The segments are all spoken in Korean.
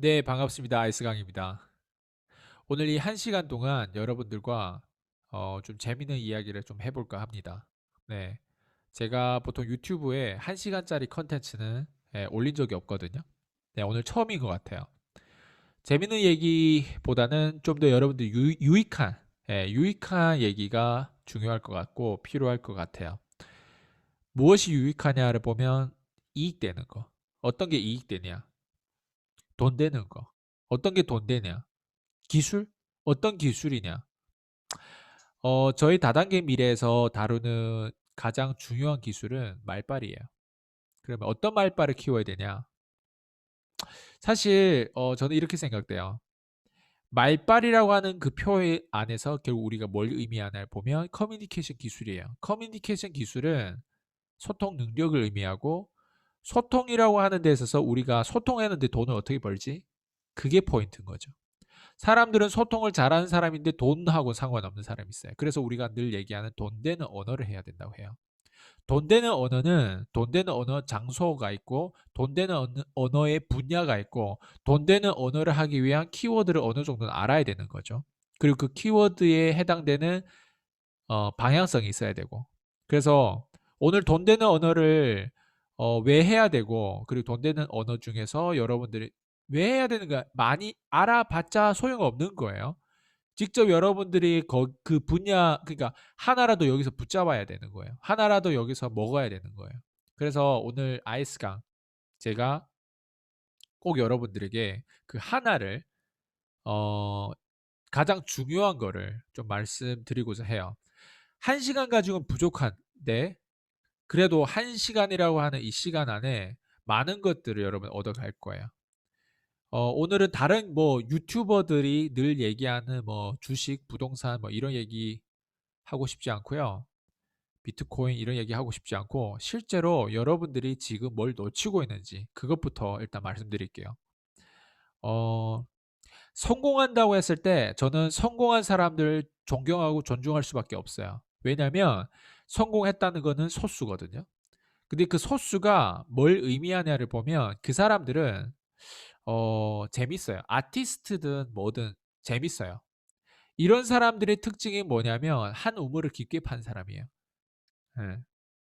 네, 반갑습니다. 아이스강입니다. 오늘 이 1시간 동안 여러분들과 좀 재밌는 이야기를 좀 해볼까 합니다. 네, 제가 보통 유튜브에 1시간짜리 컨텐츠는 올린 적이 없거든요. 네, 오늘 처음인 것 같아요. 재밌는 얘기보다는 좀 더 여러분들 유익한 얘기가 중요할 것 같고 필요할 것 같아요. 무엇이 유익하냐를 보면 이익되는 거. 어떤 게 이익되냐? 돈 되는 거. 어떤 게 돈 되냐? 기술? 어떤 기술이냐? 저희 다단계 미래에서 다루는 가장 중요한 기술은 말빨이에요. 그러면 어떤 말빨을 키워야 되냐? 사실 저는 이렇게 생각돼요. 말빨이라고 하는 그 표 안에서 결국 우리가 뭘 의미하나를 보면 커뮤니케이션 기술이에요. 커뮤니케이션 기술은 소통 능력을 의미하고 소통이라고 하는 데 있어서 우리가 소통하는데 돈을 어떻게 벌지? 그게 포인트인 거죠. 사람들은 소통을 잘하는 사람인데 돈하고 상관없는 사람이 있어요. 그래서 우리가 늘 얘기하는 돈 되는 언어를 해야 된다고 해요. 돈 되는 언어는 돈 되는 언어 장소가 있고 돈 되는 언어의 분야가 있고 돈 되는 언어를 하기 위한 키워드를 어느 정도는 알아야 되는 거죠. 그리고 그 키워드에 해당되는 방향성이 있어야 되고. 그래서 오늘 돈 되는 언어를 왜 해야 되고 그리고 돈 되는 언어 중에서 여러분들이 왜 해야 되는가 많이 알아봤자 소용없는 거예요. 직접 여러분들이 그 분야 그러니까 하나라도 여기서 붙잡아야 되는 거예요. 하나라도 여기서 먹어야 되는 거예요. 그래서 오늘 아이스강 제가 꼭 여러분들에게 그 하나를 어 가장 중요한 거를 좀 말씀드리고자 해요. 1시간 가지고는 부족한데 그래도 1시간이라고 하는 이 시간 안에 많은 것들을 여러분 얻어갈 거예요. 오늘은 다른 뭐 유튜버들이 늘 얘기하는 뭐 주식, 부동산 뭐 이런 얘기 하고 싶지 않고요. 비트코인 이런 얘기 하고 싶지 않고 실제로 여러분들이 지금 뭘 놓치고 있는지 그것부터 일단 말씀드릴게요. 어, 성공한다고 했을 때 저는 성공한 사람들 존경하고 존중할 수밖에 없어요. 왜냐하면 성공했다는 거는 소수거든요. 근데 그 소수가 뭘 의미하냐를 보면 그 사람들은 재밌어요. 아티스트든 뭐든 재밌어요. 이런 사람들의 특징이 뭐냐면 한 우물을 깊게 판 사람이에요. 예.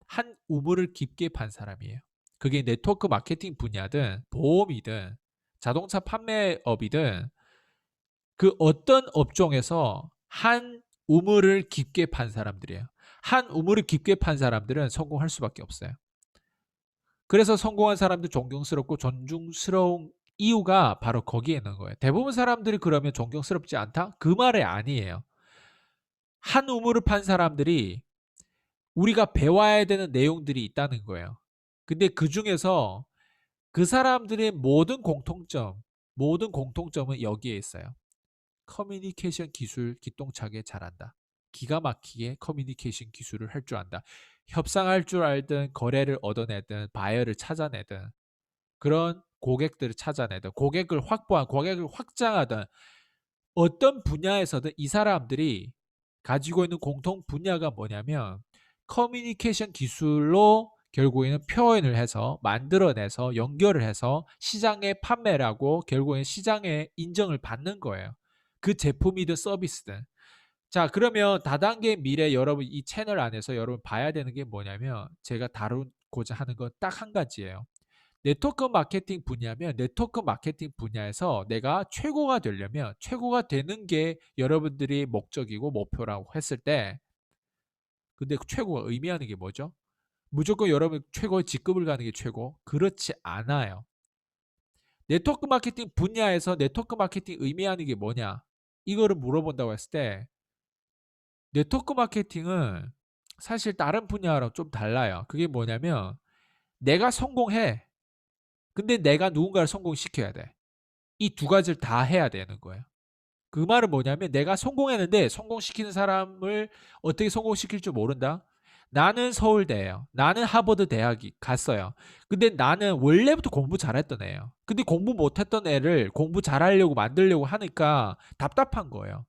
한 우물을 깊게 판 사람이에요. 그게 네트워크 마케팅 분야든 보험이든 자동차 판매업이든 그 어떤 업종에서 한 우물을 깊게 판 사람들이에요. 한 우물을 깊게 판 사람들은 성공할 수밖에 없어요. 그래서 성공한 사람들 존경스럽고 존중스러운 이유가 바로 거기에 있는 거예요. 대부분 사람들이 그러면 존경스럽지 않다? 그 말이 아니에요. 한 우물을 판 사람들이 우리가 배워야 되는 내용들이 있다는 거예요. 근데 그 중에서 그 사람들의 모든 공통점은 여기에 있어요. 커뮤니케이션 기술 기똥차게 잘한다. 기가 막히게 커뮤니케이션 기술을 할 줄 안다. 협상할 줄 알든 거래를 얻어내든 바이어를 찾아내든 그런 고객들을 찾아내든 고객을 확보한 고객을 확장하든 어떤 분야에서든 이 사람들이 가지고 있는 공통 분야가 뭐냐면 커뮤니케이션 기술로 결국에는 표현을 해서 만들어내서 연결을 해서 시장에 판매를 하고 결국에는 시장에 인정을 받는 거예요. 그 제품이든 서비스든. 자, 그러면 다단계 미래 여러분 이 채널 안에서 여러분 봐야 되는 게 뭐냐면 제가 다루고자 하는 건 딱 한 가지예요. 네트워크 마케팅 분야면 네트워크 마케팅 분야에서 내가 최고가 되려면 최고가 되는 게 여러분들이 목적이고 목표라고 했을 때 근데 그 최고가 의미하는 게 뭐죠? 무조건 여러분 최고의 직급을 가는 게 최고? 그렇지 않아요. 네트워크 마케팅 분야에서 네트워크 마케팅 의미하는 게 뭐냐? 이거를 물어본다고 했을 때 네트워크 마케팅은 사실 다른 분야랑 좀 달라요. 그게 뭐냐면 내가 성공해. 근데 내가 누군가를 성공시켜야 돼. 이 두 가지를 다 해야 되는 거예요. 그 말은 뭐냐면 내가 성공했는데 성공시키는 사람을 어떻게 성공시킬 줄 모른다? 나는 서울대예요. 나는 하버드 대학이 갔어요. 근데 나는 원래부터 공부 잘했던 애예요. 근데 공부 못했던 애를 공부 잘하려고 만들려고 하니까 답답한 거예요.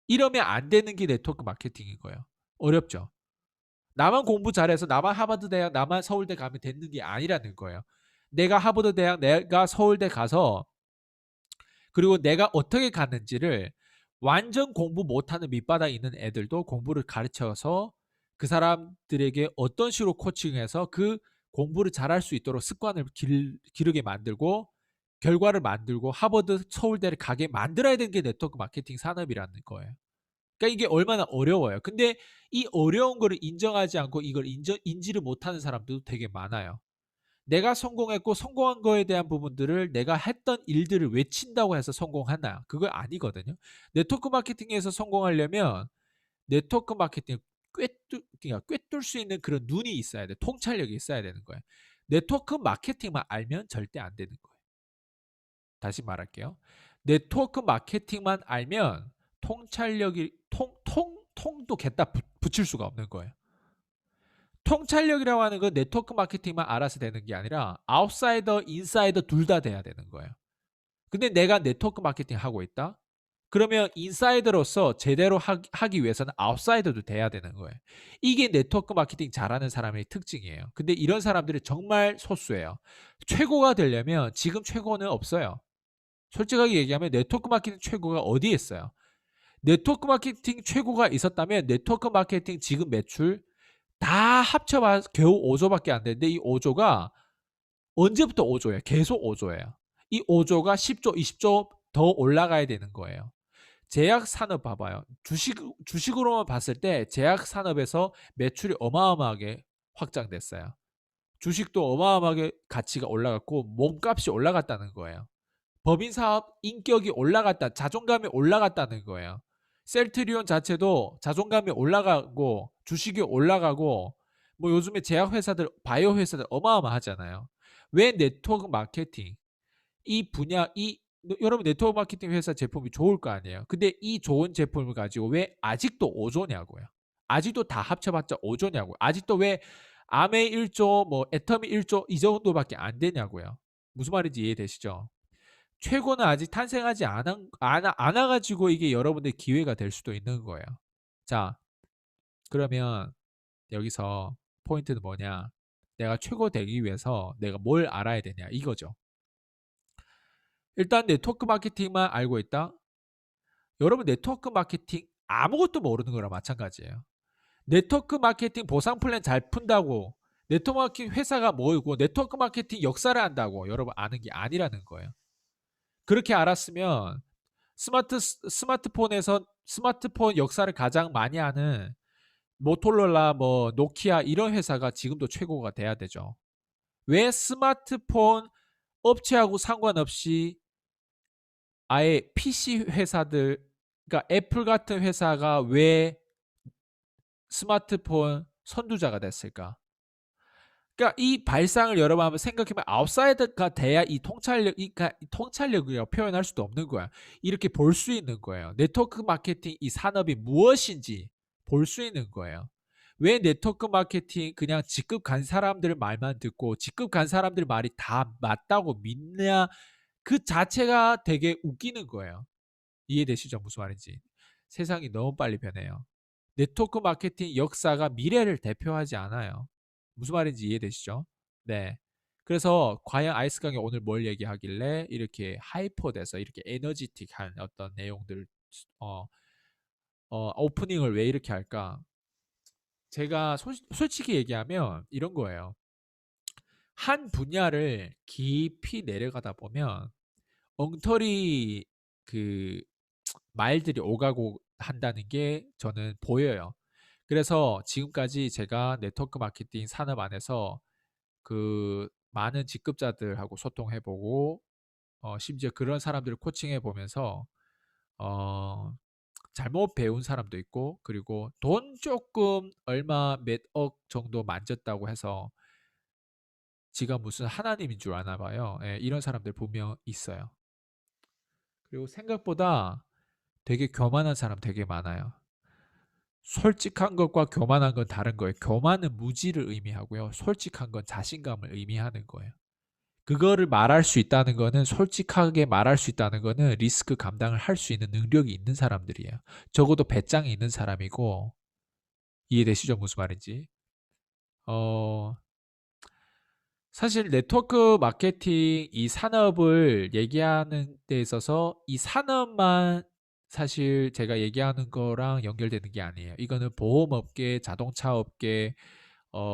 이러면 안 되는 게 네트워크 마케팅인 거예요. 어렵죠. 나만 공부 잘해서 나만 하버드 대학, 나만 서울대 가면 되는 게 아니라는 거예요. 내가 하버드 대학, 내가 서울대 가서 그리고 내가 어떻게 갔는지를 완전 공부 못하는 밑바닥에 있는 애들도 공부를 가르쳐서 그 사람들에게 어떤 식으로 코칭해서 그 공부를 잘할 수 있도록 습관을 기르게 만들고 결과를 만들고 하버드, 서울대를 가게 만들어야 되는 게 네트워크 마케팅 산업이라는 거예요. 그러니까 이게 얼마나 어려워요. 근데 이 어려운 거를 인정하지 않고 이걸 인지를 못하는 사람들도 되게 많아요. 내가 성공했고 성공한 거에 대한 부분들을 내가 했던 일들을 외친다고 해서 성공하나? 그거 아니거든요. 네트워크 마케팅에서 성공하려면 네트워크 마케팅을 그러니까 꿰뚫 수 있는 그런 눈이 있어야 돼. 통찰력이 있어야 되는 거예요. 네트워크 마케팅만 알면 절대 안 되는 거예요. 다시 말할게요. 네트워크 마케팅만 알면 통찰력이 통도 갖다 붙일 수가 없는 거예요. 통찰력이라고 하는 건 네트워크 마케팅만 알아서 되는 게 아니라 아웃사이더, 인사이더 둘 다 돼야 되는 거예요. 근데 내가 네트워크 마케팅 하고 있다? 그러면 인사이더로서 제대로 하기 위해서는 아웃사이더도 돼야 되는 거예요. 이게 네트워크 마케팅 잘하는 사람의 특징이에요. 근데 이런 사람들이 정말 소수예요. 최고가 되려면 지금 최고는 없어요. 솔직하게 얘기하면 네트워크 마케팅 최고가 어디에 있어요? 네트워크 마케팅 최고가 있었다면 네트워크 마케팅 지금 매출 다 합쳐봐 겨우 5조밖에 안 되는데 이 5조가 언제부터 5조예요? 계속 5조예요. 이 5조가 10조, 20조 더 올라가야 되는 거예요. 제약 산업 봐봐요. 주식으로만 봤을 때 제약 산업에서 매출이 어마어마하게 확장됐어요. 주식도 어마어마하게 가치가 올라갔고 몸값이 올라갔다는 거예요. 법인 사업 인격이 올라갔다, 자존감이 올라갔다는 거예요. 셀트리온 자체도 자존감이 올라가고 주식이 올라가고 뭐 요즘에 제약 회사들, 바이오 회사들 어마어마하잖아요. 왜 네트워크 마케팅 이 분야 이 여러분 네트워크 마케팅 회사 제품이 좋을 거 아니에요. 근데 이 좋은 제품을 가지고 왜 아직도 5조냐고요. 아직도 다 합쳐봤자 5조냐고요. 아직도 왜 아메 1조, 뭐 애텀이 1조 이 정도밖에 안 되냐고요. 무슨 말인지 이해되시죠? 최고는 아직 탄생하지 않아가지고 이게 여러분들 기회가 될 수도 있는 거예요. 자, 그러면 여기서 포인트는 뭐냐? 내가 최고 되기 위해서 내가 뭘 알아야 되냐? 이거죠. 일단 네트워크 마케팅만 알고 있다? 여러분 네트워크 마케팅 아무것도 모르는 거랑 마찬가지예요. 네트워크 마케팅 보상 플랜 잘 푼다고 네트워크 마케팅 회사가 뭐고 네트워크 마케팅 역사를 안다고 여러분 아는 게 아니라는 거예요. 그렇게 알았으면 스마트폰에서 스마트폰 역사를 가장 많이 하는 모토로라, 뭐 노키아 이런 회사가 지금도 최고가 돼야 되죠. 왜 스마트폰 업체하고 상관없이 아예 PC 회사들, 그러니까 애플 같은 회사가 왜 스마트폰 선두자가 됐을까? 그러니까 이 발상을 여러분 한번 생각해보면 아웃사이더가 돼야 이 통찰력, 이 통찰력이라고 표현할 수도 없는 거야. 이렇게 볼 수 있는 거예요. 네트워크 마케팅 이 산업이 무엇인지 볼 수 있는 거예요. 왜 네트워크 마케팅 그냥 직급 간 사람들 말만 듣고 직급 간 사람들 말이 다 맞다고 믿냐 그 자체가 되게 웃기는 거예요. 이해되시죠? 무슨 말인지. 세상이 너무 빨리 변해요. 네트워크 마케팅 역사가 미래를 대표하지 않아요. 무슨 말인지 이해되시죠? 네. 그래서 과연 아이스강이 오늘 뭘 얘기하길래 이렇게 하이퍼돼서 이렇게 에너지틱한 어떤 내용들 어, 오프닝을 왜 이렇게 할까? 제가 솔직히 얘기하면 이런 거예요. 한 분야를 깊이 내려가다 보면 엉터리 그 말들이 오가고 한다는 게 저는 보여요. 그래서 지금까지 제가 네트워크 마케팅 산업 안에서 그 많은 직급자들하고 소통해보고 심지어 그런 사람들을 코칭해보면서 어, 잘못 배운 사람도 있고 그리고 돈 조금 얼마 몇 억 정도 만졌다고 해서 지가 무슨 하나님인 줄 아나 봐요. 예, 이런 사람들 분명 있어요. 그리고 생각보다 되게 교만한 사람 되게 많아요. 솔직한 것과 교만한 건 다른 거예요. 교만은 무지를 의미하고요. 솔직한 건 자신감을 의미하는 거예요. 그거를 말할 수 있다는 거는 솔직하게 말할 수 있다는 거는 리스크 감당을 할 수 있는 능력이 있는 사람들이에요. 적어도 배짱이 있는 사람이고 이해되시죠? 무슨 말인지. 어, 사실 네트워크 마케팅 이 산업을 얘기하는 데 있어서 이 산업만 사실 제가 얘기하는 거랑 연결되는 게 아니에요. 이거는 보험업계, 자동차업계,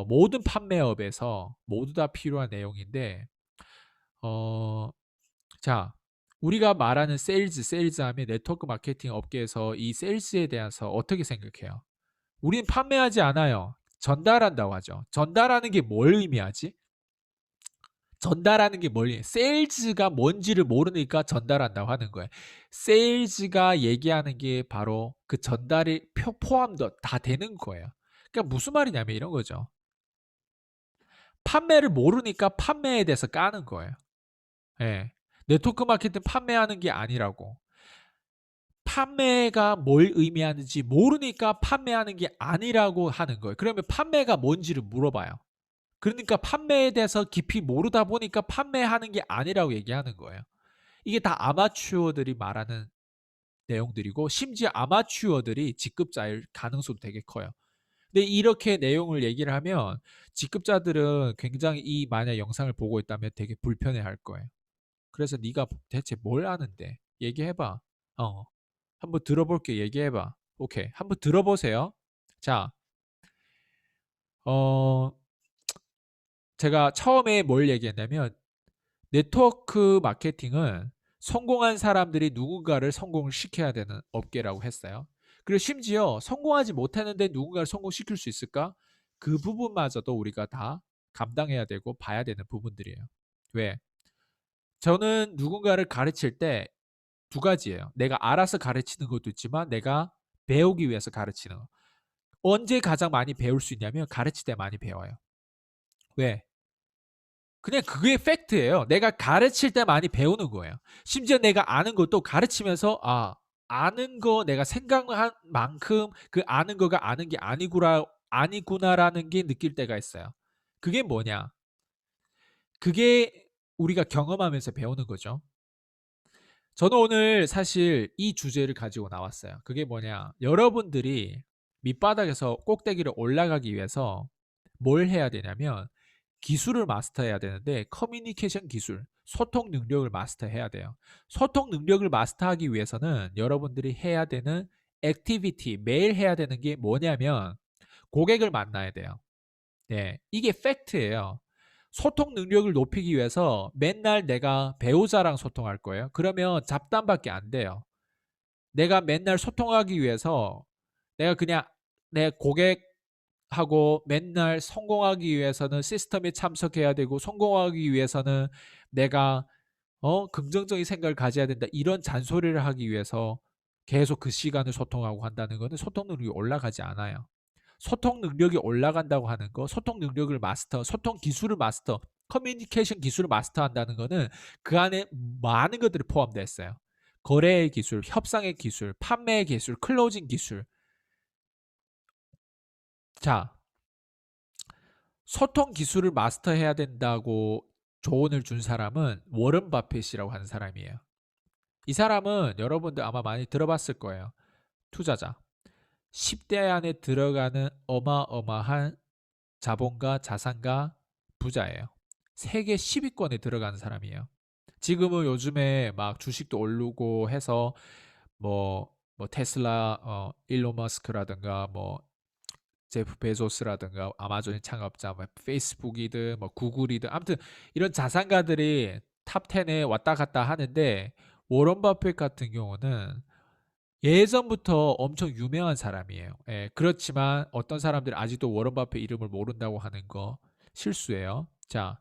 모든 판매업에서 모두 다 필요한 내용인데, 어, 자, 우리가 말하는 세일즈 하면 네트워크 마케팅 업계에서 이 세일즈에 대해서 어떻게 생각해요? 우리는 판매하지 않아요. 전달한다고 하죠. 전달하는 게 뭘 의미하지? 전달하는 게 뭘, 세일즈가 뭔지를 모르니까 전달한다고 하는 거예요. 세일즈가 얘기하는 게 바로 그 전달이 포함도 다 되는 거예요. 그러니까 무슨 말이냐면 이런 거죠. 판매를 모르니까 판매에 대해서 까는 거예요. 예. 네트워크 마케팅 판매하는 게 아니라고. 판매가 뭘 의미하는지 모르니까 판매하는 게 아니라고 하는 거예요. 그러면 판매가 뭔지를 물어봐요. 그러니까 판매에 대해서 깊이 모르다 보니까 판매하는 게 아니라고 얘기하는 거예요. 이게 다 아마추어들이 말하는 내용들이고, 심지어 아마추어들이 직급자일 가능성도 되게 커요. 근데 이렇게 내용을 얘기를 하면 직급자들은 굉장히 이 만약 영상을 보고 있다면 되게 불편해할 거예요. 그래서 네가 대체 뭘 아는데 얘기해봐. 어, 한번 들어볼게. 얘기해봐. 오케이, 한번 들어보세요. 자, 어, 제가 처음에 뭘 얘기했냐면 네트워크 마케팅은 성공한 사람들이 누군가를 성공을 시켜야 되는 업계라고 했어요. 그리고 심지어 성공하지 못했는데 누군가를 성공시킬 수 있을까? 그 부분마저도 우리가 다 감당해야 되고 봐야 되는 부분들이에요. 왜? 저는 누군가를 가르칠 때 두 가지예요. 내가 알아서 가르치는 것도 있지만 내가 배우기 위해서 가르치는 거. 언제 가장 많이 배울 수 있냐면 가르칠 때 많이 배워요. 왜? 그냥 그게 팩트예요. 내가 가르칠 때 많이 배우는 거예요. 심지어 내가 아는 것도 가르치면서 아는 거 내가 생각한 만큼 그 아는 거가 아는 게 아니구나라는 게 느낄 때가 있어요. 그게 뭐냐? 그게 우리가 경험하면서 배우는 거죠. 저는 오늘 사실 이 주제를 가지고 나왔어요. 그게 뭐냐? 여러분들이 밑바닥에서 꼭대기를 올라가기 위해서 뭘 해야 되냐면 기술을 마스터해야 되는데 커뮤니케이션 기술, 소통 능력을 마스터해야 돼요. 소통 능력을 마스터하기 위해서는 여러분들이 해야 되는 액티비티, 매일 해야 되는 게 뭐냐면 고객을 만나야 돼요. 네, 이게 팩트예요. 소통 능력을 높이기 위해서 맨날 내가 배우자랑 소통할 거예요. 그러면 잡담밖에 안 돼요. 내가 맨날 소통하기 위해서 내가 그냥 내 고객하고 맨날 성공하기 위해서는 시스템에 참석해야 되고 성공하기 위해서는 내가 긍정적인 생각을 가져야 된다. 이런 잔소리를 하기 위해서 계속 그 시간을 소통하고 한다는 거는 소통 능력이 올라가지 않아요. 소통 능력이 올라간다고 하는 거, 소통 능력을 마스터, 소통 기술을 마스터, 커뮤니케이션 기술을 마스터한다는 거는 그 안에 많은 것들이 포함되어 있어요. 거래의 기술, 협상의 기술, 판매의 기술, 클로징 기술. 자, 소통 기술을 마스터해야 된다고 조언을 준 사람은 워런 바핏이라고 하는 사람이에요. 이 사람은 여러분들 아마 많이 들어봤을 거예요. 투자자. 10대 안에 들어가는 어마어마한 자본가, 자산가, 부자예요. 세계 10위권에 들어가는 사람이에요. 지금은 요즘에 막 주식도 오르고 해서 뭐 테슬라, 일론 머스크라든가 뭐 제프 베조스라든가 아마존의 창업자, 뭐 페이스북이든 뭐 구글이든 아무튼 이런 자산가들이 탑 10에 왔다 갔다 하는데 워런 버핏 같은 경우는 예전부터 엄청 유명한 사람이에요. 예, 그렇지만 어떤 사람들이 아직도 워런 버핏 이름을 모른다고 하는 거 실수예요. 자,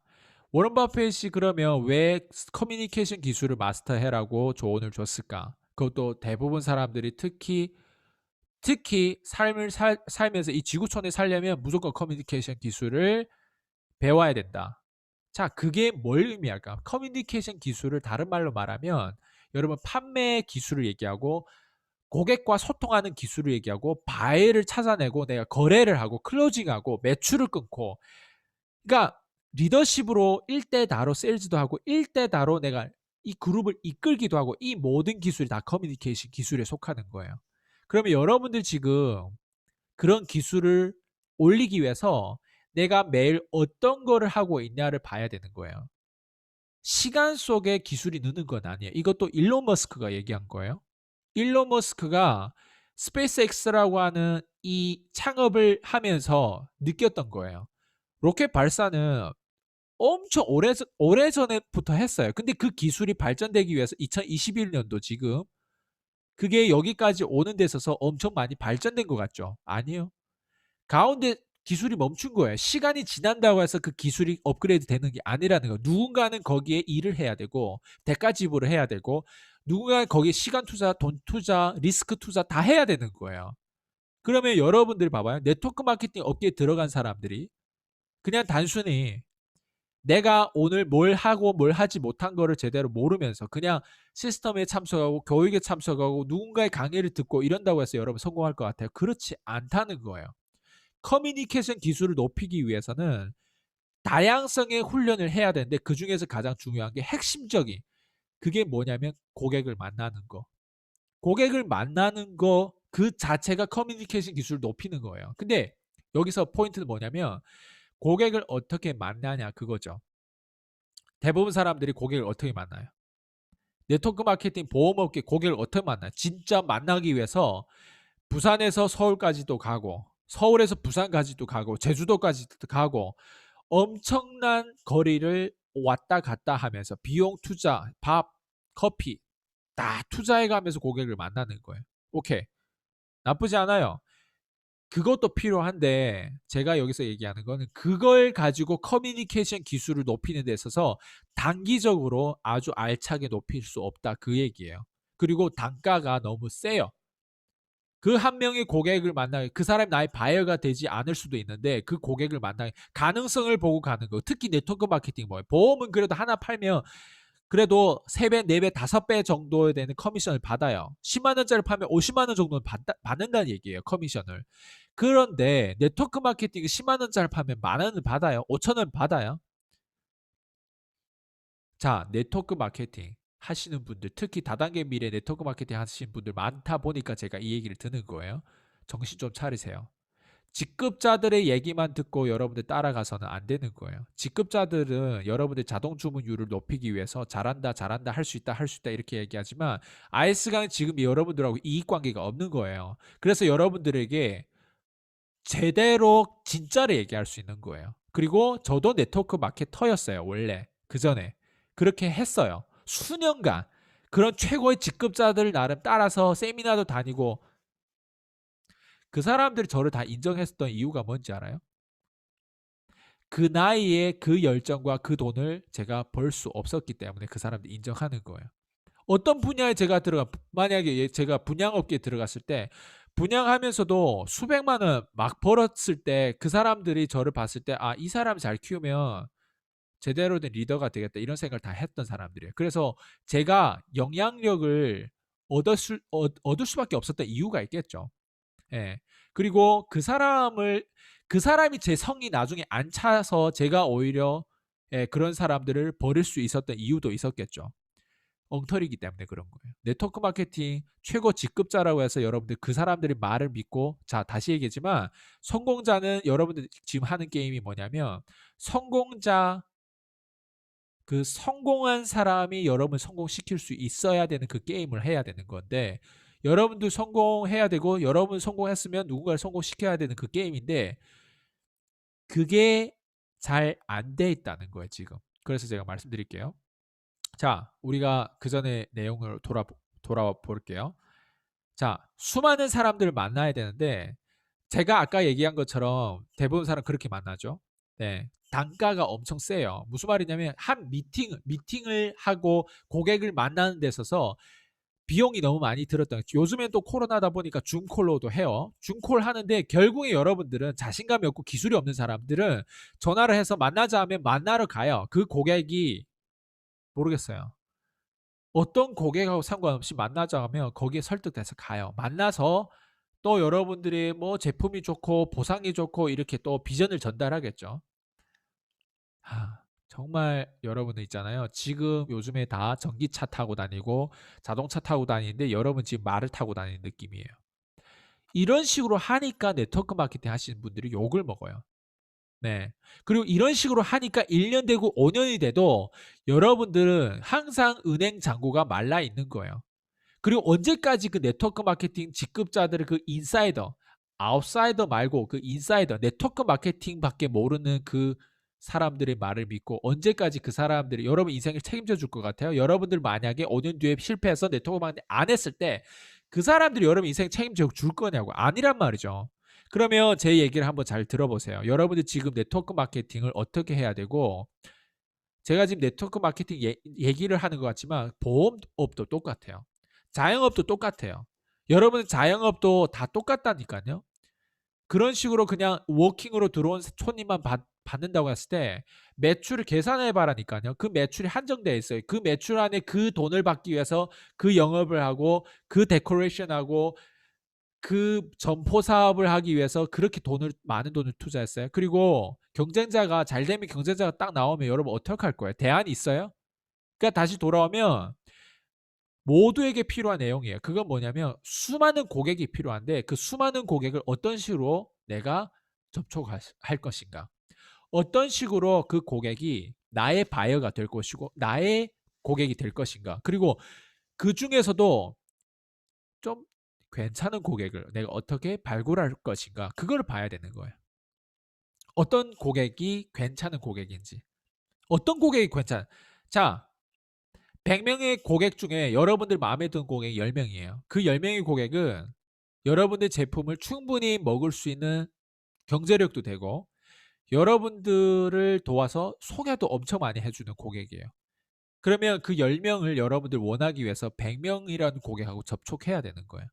워런 버핏이 그러면 왜 커뮤니케이션 기술을 마스터해라고 조언을 줬을까? 그것도 대부분 사람들이 특히 살면서 이 지구촌에 살려면 무조건 커뮤니케이션 기술을 배워야 된다. 자, 그게 뭘 의미할까? 커뮤니케이션 기술을 다른 말로 말하면 여러분 판매 기술을 얘기하고 고객과 소통하는 기술을 얘기하고 바이를 찾아내고 내가 거래를 하고 클로징하고 매출을 끊고 그러니까 리더십으로 1대 다로 세일즈도 하고 1대 다로 내가 이 그룹을 이끌기도 하고 이 모든 기술이 다 커뮤니케이션 기술에 속하는 거예요. 그러면 여러분들 지금 그런 기술을 올리기 위해서 내가 매일 어떤 거를 하고 있냐를 봐야 되는 거예요. 시간 속에 기술이 느는 건 아니에요. 이것도 일론 머스크가 얘기한 거예요. 일론 머스크가 스페이스X라고 하는 이 창업을 하면서 느꼈던 거예요. 로켓 발사는 엄청 오래전부터 했어요. 근데 그 기술이 발전되기 위해서 2021년도 지금 그게 여기까지 오는 데 있어서 엄청 많이 발전된 것 같죠? 아니요. 가운데 기술이 멈춘 거예요. 시간이 지난다고 해서 그 기술이 업그레이드 되는 게 아니라는 거예요. 누군가는 거기에 일을 해야 되고 대가 지불을 해야 되고 누군가는 거기에 시간 투자, 돈 투자, 리스크 투자 다 해야 되는 거예요. 그러면 여러분들 봐봐요. 네트워크 마케팅 업계에 들어간 사람들이 그냥 단순히 내가 오늘 뭘 하고 뭘 하지 못한 거를 제대로 모르면서 그냥 시스템에 참석하고 교육에 참석하고 누군가의 강의를 듣고 이런다고 해서 여러분 성공할 것 같아요? 그렇지 않다는 거예요. 커뮤니케이션 기술을 높이기 위해서는 다양성의 훈련을 해야 되는데 그중에서 가장 중요한 게 핵심적인 그게 뭐냐면 고객을 만나는 거. 고객을 만나는 거 그 자체가 커뮤니케이션 기술을 높이는 거예요. 근데 여기서 포인트는 뭐냐면 고객을 어떻게 만나냐 그거죠. 대부분 사람들이 고객을 어떻게 만나요? 네트워크 마케팅 보험업계 고객을 어떻게 만나요? 진짜 만나기 위해서 부산에서 서울까지도 가고 서울에서 부산까지도 가고 제주도까지도 가고 엄청난 거리를 왔다 갔다 하면서 비용 투자, 밥, 커피 다 투자해 가면서 고객을 만나는 거예요. 오케이. 나쁘지 않아요. 그것도 필요한데 제가 여기서 얘기하는 거는 그걸 가지고 커뮤니케이션 기술을 높이는 데 있어서 단기적으로 아주 알차게 높일 수 없다 그 얘기예요. 그리고 단가가 너무 세요. 그 한 명의 고객을 만나게 그 사람이 나의 바이어가 되지 않을 수도 있는데 그 고객을 만나게 가능성을 보고 가는 거. 특히 네트워크 마케팅 뭐예요? 보험은 그래도 하나 팔면 그래도 3배, 4배, 5배 정도에 되는 커미션을 받아요. 10만 원짜리 팔면 50만 원 정도는 받는다는 얘기예요. 커미션을. 그런데 네트워크 마케팅 10만 원짜리 팔면 만 원을 받아요. 5천 원 받아요. 자, 네트워크 마케팅 하시는 분들, 특히 다단계 미래 네트워크 마케팅 하시는 분들 많다 보니까 제가 이 얘기를 드는 거예요. 정신 좀 차리세요. 직급자들의 얘기만 듣고 여러분들 따라가서는 안 되는 거예요. 직급자들은 여러분들 자동 주문율을 높이기 위해서 잘한다, 잘한다, 할 수 있다, 할 수 있다 이렇게 얘기하지만 IS강은 지금 여러분들하고 이익 관계가 없는 거예요. 그래서 여러분들에게 제대로 진짜를 얘기할 수 있는 거예요. 그리고 저도 네트워크 마케터였어요. 원래 그 전에 그렇게 했어요. 수년간 그런 최고의 직급자들 나름 따라서 세미나도 다니고 그 사람들이 저를 다 인정했었던 이유가 뭔지 알아요? 그 나이에 그 열정과 그 돈을 제가 벌 수 없었기 때문에 그 사람들이 인정하는 거예요. 어떤 분야에 제가 만약에 제가 분양업계에 들어갔을 때 분양하면서도 수백만 원 막 벌었을 때 그 사람들이 저를 봤을 때 아, 이 사람 잘 키우면 제대로 된 리더가 되겠다 이런 생각을 다 했던 사람들이에요. 그래서 제가 영향력을 얻을 수밖에 없었던 이유가 있겠죠. 예. 그리고 그 사람이 제 성이 나중에 안 차서 제가 오히려 예, 그런 사람들을 버릴 수 있었던 이유도 있었겠죠. 엉터리이기 때문에 그런 거예요. 네트워크 마케팅 최고 직급자라고 해서 여러분들 그 사람들의 말을 믿고 자 다시 얘기했지만 성공자는 여러분들 지금 하는 게임이 뭐냐면 성공자 그 성공한 사람이 여러분 성공시킬 수 있어야 되는 그 게임을 해야 되는 건데 여러분도 성공해야 되고 여러분 성공했으면 누군가를 성공시켜야 되는 그 게임인데 그게 잘 안 돼 있다는 거예요 지금. 그래서 제가 말씀드릴게요. 자, 우리가 그 전에 내용을 돌아와 볼게요. 자, 수많은 사람들을 만나야 되는데 제가 아까 얘기한 것처럼 대부분 사람 그렇게 만나죠. 네. 단가가 엄청 세요. 무슨 말이냐면 한 미팅을 하고 고객을 만나는 데 있어서 비용이 너무 많이 들었던 요즘엔 또 코로나다 보니까 줌콜로도 해요. 줌콜 하는데 결국에 여러분들은 자신감이 없고 기술이 없는 사람들은 전화를 해서 만나자 하면 만나러 가요. 그 고객이 모르겠어요. 어떤 고객하고 상관없이 만나자 하면 거기에 설득돼서 가요. 만나서 또 여러분들이 뭐 제품이 좋고 보상이 좋고 이렇게 또 비전을 전달하겠죠. 정말 여러분들 있잖아요. 지금 요즘에 다 전기차 타고 다니고 자동차 타고 다니는데 여러분 지금 말을 타고 다니는 느낌이에요. 이런 식으로 하니까 네트워크 마케팅 하시는 분들이 욕을 먹어요. 네. 그리고 이런 식으로 하니까 1년 되고 5년이 돼도 여러분들은 항상 은행 잔고가 말라 있는 거예요. 그리고 언제까지 그 네트워크 마케팅 직급자들의 그 인사이더, 아웃사이더 말고 그 인사이더, 네트워크 마케팅밖에 모르는 그 사람들의 말을 믿고 언제까지 그 사람들이 여러분 인생을 책임져 줄 것 같아요? 여러분들 만약에 5년 뒤에 실패해서 네트워크 마케팅 안 했을 때 그 사람들이 여러분 인생 책임져 줄 거냐고. 아니란 말이죠. 그러면 제 얘기를 한번 잘 들어보세요. 여러분들 지금 네트워크 마케팅을 어떻게 해야 되고, 제가 지금 네트워크 마케팅 얘기를 하는 것 같지만 보험업도 똑같아요. 자영업도 똑같아요. 여러분 자영업도 다 똑같다니까요. 그런 식으로 그냥 워킹으로 들어온 손님만 받는다고 했을 때 매출을 계산해 봐라니까요. 그 매출이 한정되어 있어요. 그 매출 안에 그 돈을 받기 위해서 그 영업을 하고 그 데코레이션하고 그 점포 사업을 하기 위해서 그렇게 많은 돈을 투자했어요. 그리고 경쟁자가 잘 되면 경쟁자가 딱 나오면 여러분 어떻게 할 거예요? 대안이 있어요? 그러니까 다시 돌아오면 모두에게 필요한 내용이에요. 그건 뭐냐면 수많은 고객이 필요한데 그 수많은 고객을 어떤 식으로 내가 접촉할 것인가. 어떤 식으로 그 고객이 나의 바이어가 될 것이고 나의 고객이 될 것인가. 그리고 그 중에서도 좀 괜찮은 고객을 내가 어떻게 발굴할 것인가. 그걸 봐야 되는 거예요. 어떤 고객이 괜찮은 고객인지. 어떤 고객이 자, 100명의 고객 중에 여러분들 마음에 드는 고객이 10명이에요. 그 10명의 고객은 여러분들 제품을 충분히 먹을 수 있는 경제력도 되고 여러분들을 도와서 소개도 엄청 많이 해주는 고객이에요. 그러면 그 10명을 여러분들 원하기 위해서 100명이라는 고객하고 접촉해야 되는 거예요.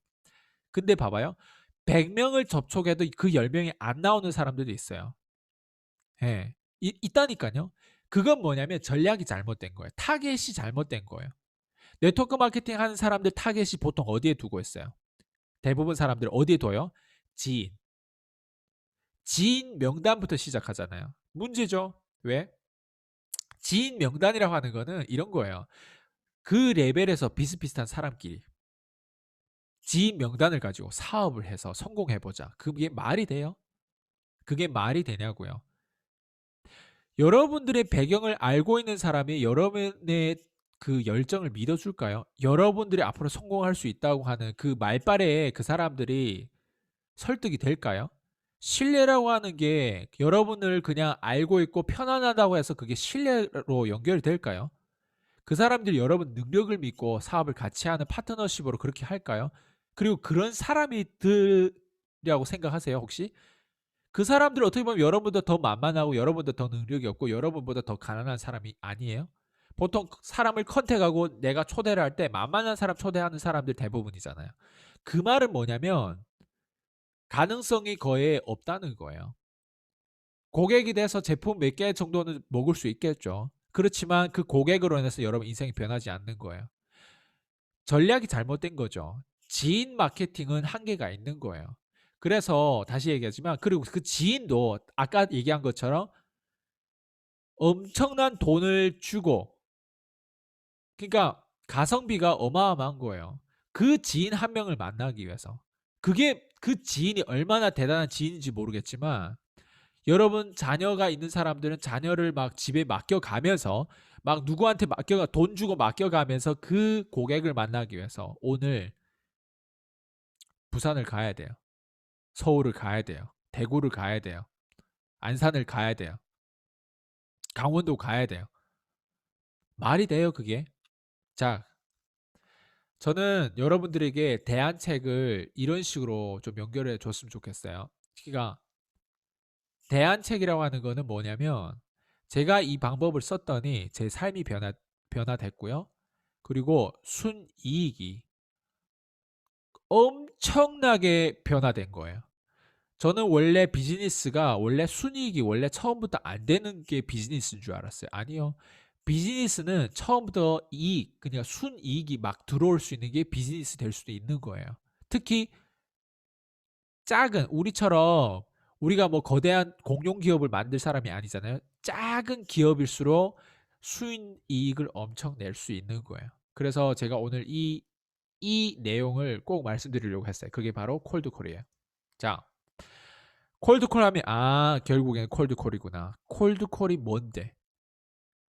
근데 봐봐요. 100명을 접촉해도 그 10명이 안 나오는 사람들도 있어요. 예. 있다니까요. 그건 뭐냐면 전략이 잘못된 거예요. 타겟이 잘못된 거예요. 네트워크 마케팅 하는 사람들 타겟이 보통 어디에 두고 있어요? 대부분 사람들 어디에 둬요? 지인. 지인 명단부터 시작하잖아요. 문제죠. 왜? 지인 명단이라고 하는 거는 이런 거예요. 그 레벨에서 비슷비슷한 사람끼리 지인 명단을 가지고 사업을 해서 성공해보자. 그게 말이 돼요? 그게 말이 되냐고요. 여러분들의 배경을 알고 있는 사람이 여러분의 그 열정을 믿어줄까요? 여러분들이 앞으로 성공할 수 있다고 하는 그 말발에 그 사람들이 설득이 될까요? 신뢰라고 하는 게 여러분을 그냥 알고 있고 편안하다고 해서 그게 신뢰로 연결이 될까요? 그 사람들이 여러분 능력을 믿고 사업을 같이 하는 파트너십으로 그렇게 할까요? 그리고 그런 사람이 들이라고 생각하세요, 혹시? 그 사람들 어떻게 보면 여러분보다 더 만만하고 여러분보다 더 능력이 없고 여러분보다 더 가난한 사람이 아니에요? 보통 사람을 컨택하고 내가 초대를 할 때 만만한 사람 초대하는 사람들 대부분이잖아요. 그 말은 뭐냐면 가능성이 거의 없다는 거예요. 고객이 돼서 제품 몇 개 정도는 먹을 수 있겠죠. 그렇지만 그 고객으로 인해서 여러분 인생이 변하지 않는 거예요. 전략이 잘못된 거죠. 지인 마케팅은 한계가 있는 거예요. 그래서 다시 얘기하지만 그리고 그 지인도 아까 얘기한 것처럼 엄청난 돈을 주고 그러니까 가성비가 어마어마한 거예요. 그 지인 한 명을 만나기 위해서. 그게 그 지인이 얼마나 대단한 지인인지 모르겠지만 여러분 자녀가 있는 사람들은 자녀를 막 집에 맡겨가면서 막 누구한테 맡겨가 돈 주고 맡겨가면서 그 고객을 만나기 위해서 오늘 부산을 가야 돼요. 서울을 가야 돼요. 대구를 가야 돼요. 안산을 가야 돼요. 강원도 가야 돼요. 말이 돼요, 그게? 자, 저는 여러분들에게 대안책을 이런 식으로 좀 연결해 줬으면 좋겠어요. 그러니까 대안책이라고 하는 거는 뭐냐면 제가 이 방법을 썼더니 제 삶이 변화됐고요. 그리고 순이익이 엄청나게 변화된 거예요. 저는 원래 비즈니스가 원래 순이익이 원래 처음부터 안 되는 게 비즈니스인 줄 알았어요. 아니요. 비즈니스는 처음부터 그러니까 순이익이 막 들어올 수 있는 게 비즈니스 될 수도 있는 거예요. 특히 작은 우리처럼 우리가 뭐 거대한 공룡 기업을 만들 사람이 아니잖아요. 작은 기업일수록 수익을 엄청 낼 수 있는 거예요. 그래서 제가 오늘 이 내용을 꼭 말씀드리려고 했어요. 그게 바로 콜드콜이에요. 자, 콜드콜 하면 결국엔 콜드콜이구나. 콜드콜이 뭔데?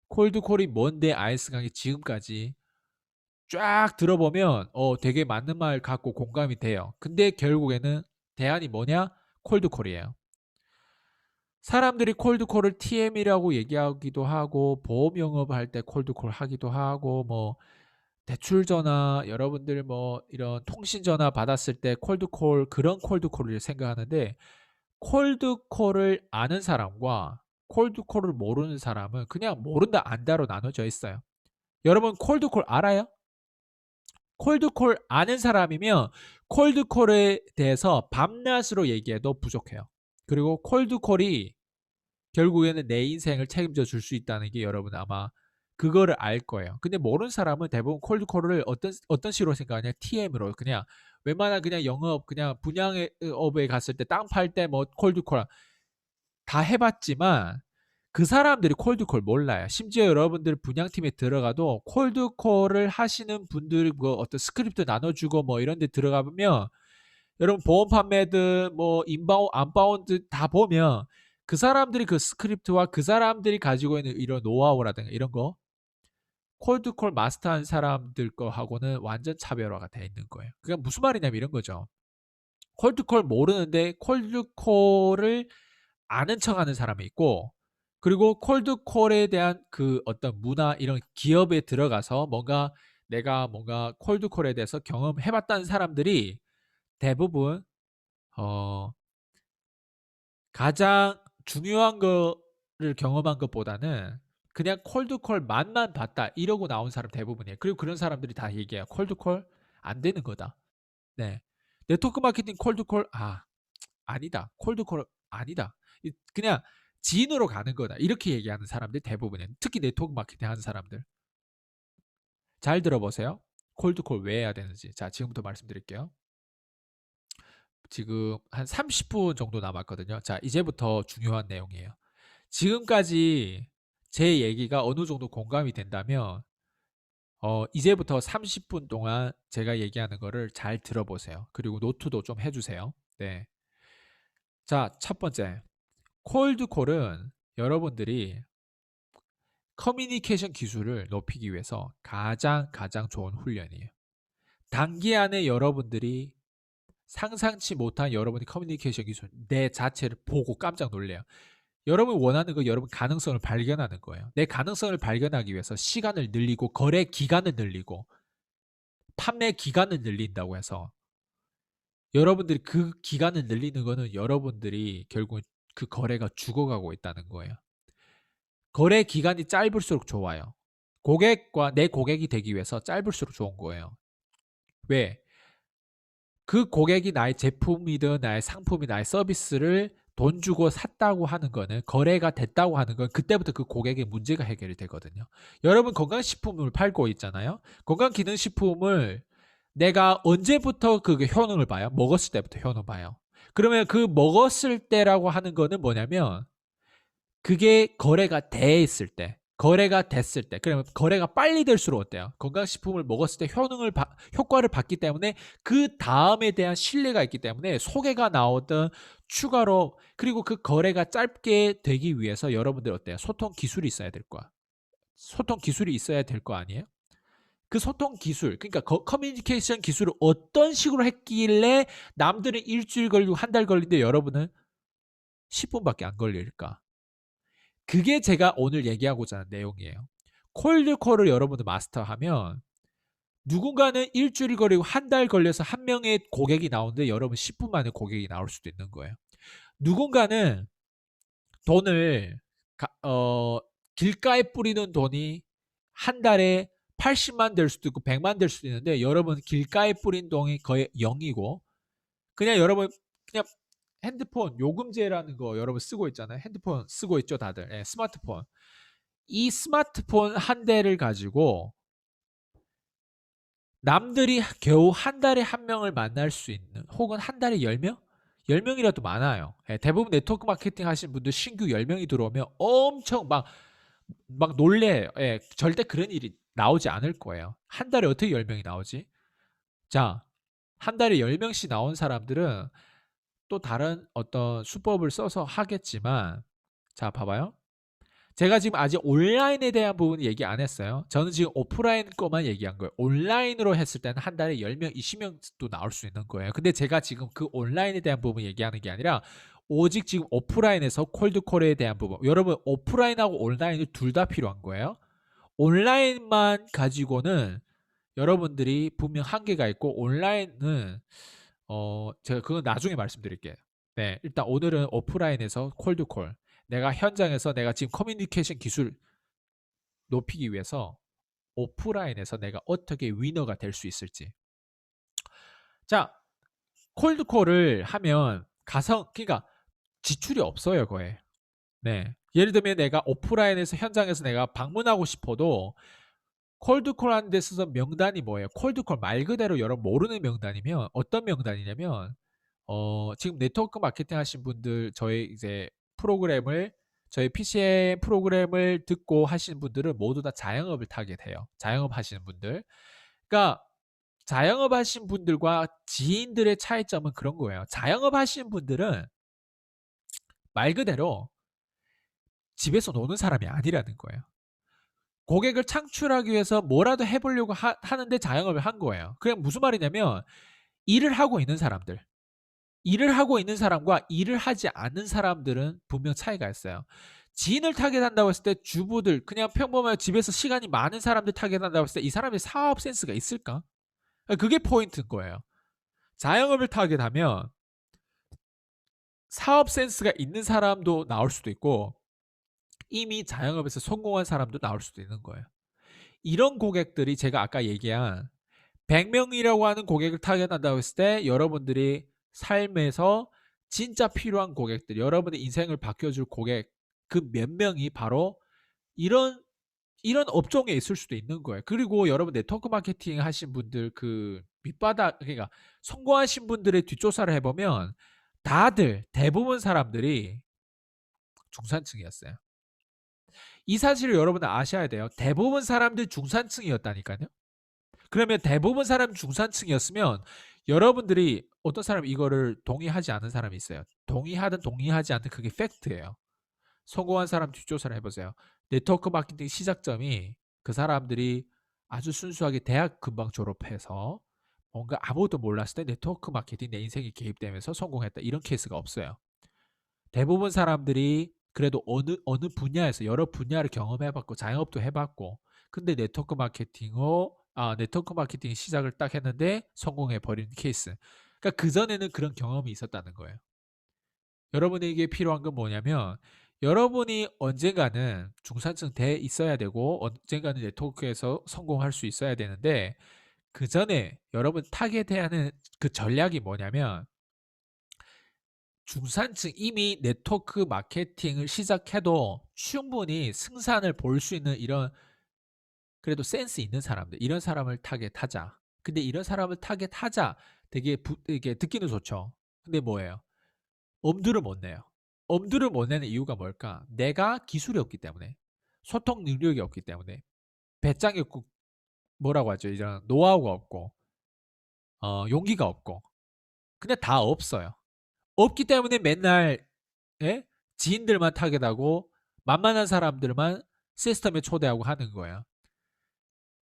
콜드콜이 뭔데 아이스 강의 지금까지 쫙 들어보면 되게 맞는 말 같고 공감이 돼요. 근데 결국에는 대안이 뭐냐? 콜드콜이에요. 사람들이 콜드콜을 TM이라고 얘기하기도 하고 보험 영업할 때 콜드콜 하기도 하고 뭐 대출 전화 여러분들 뭐 이런 통신 전화 받았을 때 콜드콜 그런 콜드콜을 생각하는데 콜드콜을 아는 사람과 콜드콜을 모르는 사람은 그냥 모른다 안다로 나눠져 있어요. 여러분 콜드콜 알아요? 콜드콜 아는 사람이면 콜드콜에 대해서 밤낮으로 얘기해도 부족해요. 그리고 콜드콜이 결국에는 내 인생을 책임져 줄 수 있다는 게 여러분 아마 그거를 알 거예요. 근데 모르는 사람은 대부분 콜드콜을 어떤 식으로 생각하냐? TM으로 그냥 웬만한 그냥 영업 그냥 분양업에 갔을 때 땅 팔 때 뭐 콜드콜 다 해봤지만 그 사람들이 콜드콜 몰라요. 심지어 여러분들 분양팀에 들어가도 콜드콜을 하시는 분들 뭐 어떤 스크립트 나눠주고 뭐 이런 데 들어가면 여러분 보험 판매든 뭐 인바운드 안바운드 다 보면 그 사람들이 그 스크립트와 그 사람들이 가지고 있는 이런 노하우라든가 이런 거 콜드콜 마스터한 사람들 거하고는 완전 차별화가 돼 있는 거예요. 그게 무슨 말이냐면 이런 거죠. 콜드콜 모르는데 콜드콜을 아는 척하는 사람이 있고 그리고 콜드콜에 대한 그 어떤 문화 이런 기업에 들어가서 내가 뭔가 콜드콜에 대해서 경험해봤다는 사람들이 대부분 어 가장 중요한 거를 경험한 것보다는 그냥 콜드콜 맛만 봤다 이러고 나온 사람 대부분이에요. 그리고 그런 사람들이 다 얘기해요. 콜드콜 안 되는 거다. 네. 네트워크 마케팅 콜드콜 아니다. 콜드콜 아니다. 그냥 진으로 가는 거다. 이렇게 얘기하는 사람들 대부분이에요. 특히 네트워크 마케팅 하는 사람들. 잘 들어보세요. 콜드콜 왜 해야 되는지. 자, 지금부터 말씀드릴게요. 지금 한 30분 정도 남았거든요. 자, 이제부터 중요한 내용이에요. 지금까지 제 얘기가 어느 정도 공감이 된다면 이제부터 30분 동안 제가 얘기하는 거를 잘 들어보세요. 그리고 노트도 좀 해주세요. 네. 자, 첫 번째. 콜드콜은 여러분들이 커뮤니케이션 기술을 높이기 위해서 가장 좋은 훈련이에요. 단기 안에 여러분들이 상상치 못한 여러분의 커뮤니케이션 기술 내 자체를 보고 깜짝 놀래요. 여러분 원하는 거 여러분 가능성을 발견하는 거예요. 내 가능성을 발견하기 위해서 시간을 늘리고 거래 기간을 늘리고 판매 기간을 늘린다고 해서 여러분들이 그 기간을 늘리는 거는 여러분들이 결국 그 거래가 죽어가고 있다는 거예요. 거래 기간이 짧을수록 좋아요. 고객과 내 고객이 되기 위해서 짧을수록 좋은 거예요. 왜? 그 고객이 나의 제품이든 나의 상품이 나의 서비스를 돈 주고 샀다고 하는 거는 거래가 됐다고 하는 건 그때부터 그 고객의 문제가 해결이 되거든요. 여러분 건강식품을 팔고 있잖아요. 건강기능식품을 내가 언제부터 그 효능을 봐요? 먹었을 때부터 효능 봐요. 그러면 그 먹었을 때라고 하는 거는 뭐냐면 그게 거래가 돼 있을 때, 거래가 됐을 때, 그러면 거래가 빨리 될수록 어때요? 건강식품을 먹었을 때 효과를 받기 때문에 그 다음에 대한 신뢰가 있기 때문에 소개가 나오든 추가로 그리고 그 거래가 짧게 되기 위해서 여러분들 어때요? 소통 기술이 있어야 될 거야. 소통 기술이 있어야 될 거 아니에요? 그 소통 기술, 그러니까 커뮤니케이션 기술을 어떤 식으로 했길래 남들은 일주일 걸리고 한 달 걸리는데 여러분은 10분밖에 안 걸릴까? 그게 제가 오늘 얘기하고자 하는 내용이에요. 콜드콜을 여러분들 마스터하면 누군가는 일주일 걸리고 한 달 걸려서 한 명의 고객이 나오는데 여러분 10분 만에 고객이 나올 수도 있는 거예요. 누군가는 돈을 길가에 뿌리는 돈이 한 달에 80만 될 수도 있고 100만 될 수도 있는데 여러분 길가에 뿌린 돈이 거의 0이고 그냥 여러분 그냥 핸드폰 요금제라는 거 여러분 쓰고 있잖아요. 핸드폰 쓰고 있죠, 다들. 예, 스마트폰. 이 스마트폰 한 대를 가지고 남들이 겨우 한 달에 한 명을 만날 수 있는 혹은 한 달에 10명? 10명이라도 많아요. 예, 대부분 네트워크 마케팅 하시는 분들 신규 10명이 들어오면 엄청 막 놀래요. 예, 절대 그런 일이 나오지 않을 거예요. 한 달에 어떻게 10명이 나오지? 자, 한 달에 10명씩 나온 사람들은 또 다른 어떤 수법을 써서 하겠지만 자 봐봐요. 제가 지금 아직 온라인에 대한 부분 얘기 안 했어요. 저는 지금 오프라인 거만 얘기한 거예요. 온라인으로 했을 때는 한 달에 10명, 20명도 나올 수 있는 거예요. 근데 제가 지금 그 온라인에 대한 부분 얘기하는 게 아니라 오직 지금 오프라인에서 콜드콜에 대한 부분. 여러분 오프라인하고 온라인이 둘 다 필요한 거예요. 온라인만 가지고는 여러분들이 분명 한계가 있고 온라인은 제가 그건 나중에 말씀드릴게요. 네, 일단 오늘은 오프라인에서 콜드콜. 내가 현장에서 내가 지금 커뮤니케이션 기술 높이기 위해서 오프라인에서 내가 어떻게 위너가 될 수 있을지. 자, 콜드콜을 하면 그러니까 지출이 없어요, 거의. 네. 예를 들면 내가 오프라인에서 현장에서 내가 방문하고 싶어도 콜드콜 하는 데 있어서 명단이 뭐예요? 콜드콜 말 그대로 여러분 모르는 명단이면 어떤 명단이냐면 지금 네트워크 마케팅 하신 분들 저희 이제 프로그램을 저희 PCM 프로그램을 듣고 하시는 분들은 모두 다 자영업을 타겟해요. 자영업 하시는 분들. 그러니까 자영업 하신 분들과 지인들의 차이점은 그런 거예요. 자영업 하시는 분들은 말 그대로 집에서 노는 사람이 아니라는 거예요. 고객을 창출하기 위해서 뭐라도 해보려고 하는데 자영업을 한 거예요. 그게 무슨 말이냐면 일을 하고 있는 사람들. 일을 하고 있는 사람과 일을 하지 않는 사람들은 분명 차이가 있어요. 지인을 타겟한다고 했을 때 주부들 그냥 평범하게 집에서 시간이 많은 사람들 타겟한다고 했을 때 이 사람이 사업 센스가 있을까? 그게 포인트인 거예요. 자영업을 타겟하면 사업 센스가 있는 사람도 나올 수도 있고 이미 자영업에서 성공한 사람도 나올 수도 있는 거예요. 이런 고객들이 제가 아까 얘기한 100명이라고 하는 고객을 타겟한다고 했을 때 여러분들이 삶에서 진짜 필요한 고객들, 여러분의 인생을 바뀌어줄 고객 그 몇 명이 바로 이런 업종에 있을 수도 있는 거예요. 그리고 여러분 네트워크 마케팅 하신 분들 그 밑바닥 그러니까 성공하신 분들의 뒷조사를 해보면 다들 대부분 사람들이 중산층이었어요. 이 사실을 여러분은 아셔야 돼요. 대부분 사람들 중산층이었다니까요. 그러면 대부분 사람 중산층이었으면 여러분들이 어떤 사람 이거를 동의하지 않는 사람이 있어요. 동의하든 동의하지 않든 그게 팩트예요. 성공한 사람 뒷조사를 해보세요. 네트워크 마케팅 시작점이 그 사람들이 아주 순수하게 대학 금방 졸업해서 뭔가 아무것도 몰랐을 때 네트워크 마케팅 내 인생에 개입되면서 성공했다. 이런 케이스가 없어요. 대부분 사람들이 그래도 어느 분야에서 여러 분야를 경험해봤고 자영업도 해봤고 근데 네트워크 마케팅 시작을 딱 했는데 성공해 버린 케이스. 그러니까 그 전에는 그런 경험이 있었다는 거예요. 여러분에게 필요한 건 뭐냐면 여러분이 언젠가는 중산층 돼 있어야 되고 언젠가는 네트워크에서 성공할 수 있어야 되는데 그 전에 여러분 타겟해야 하는 그 전략이 뭐냐면 중산층 이미 네트워크 마케팅을 시작해도 충분히 승산을 볼 수 있는 이런 그래도 센스 있는 사람들 이런 사람을 타겟하자. 근데 이런 사람을 타겟하자 되게 이게 듣기는 좋죠. 근데 뭐예요? 엄두를 못 내요. 엄두를 못 내는 이유가 뭘까? 내가 기술이 없기 때문에 소통 능력이 없기 때문에 배짱이 없고 뭐라고 하죠? 이런 노하우가 없고 용기가 없고 근데 다 없어요. 없기 때문에 맨날 예? 지인들만 타겟하고 만만한 사람들만 시스템에 초대하고 하는 거예요.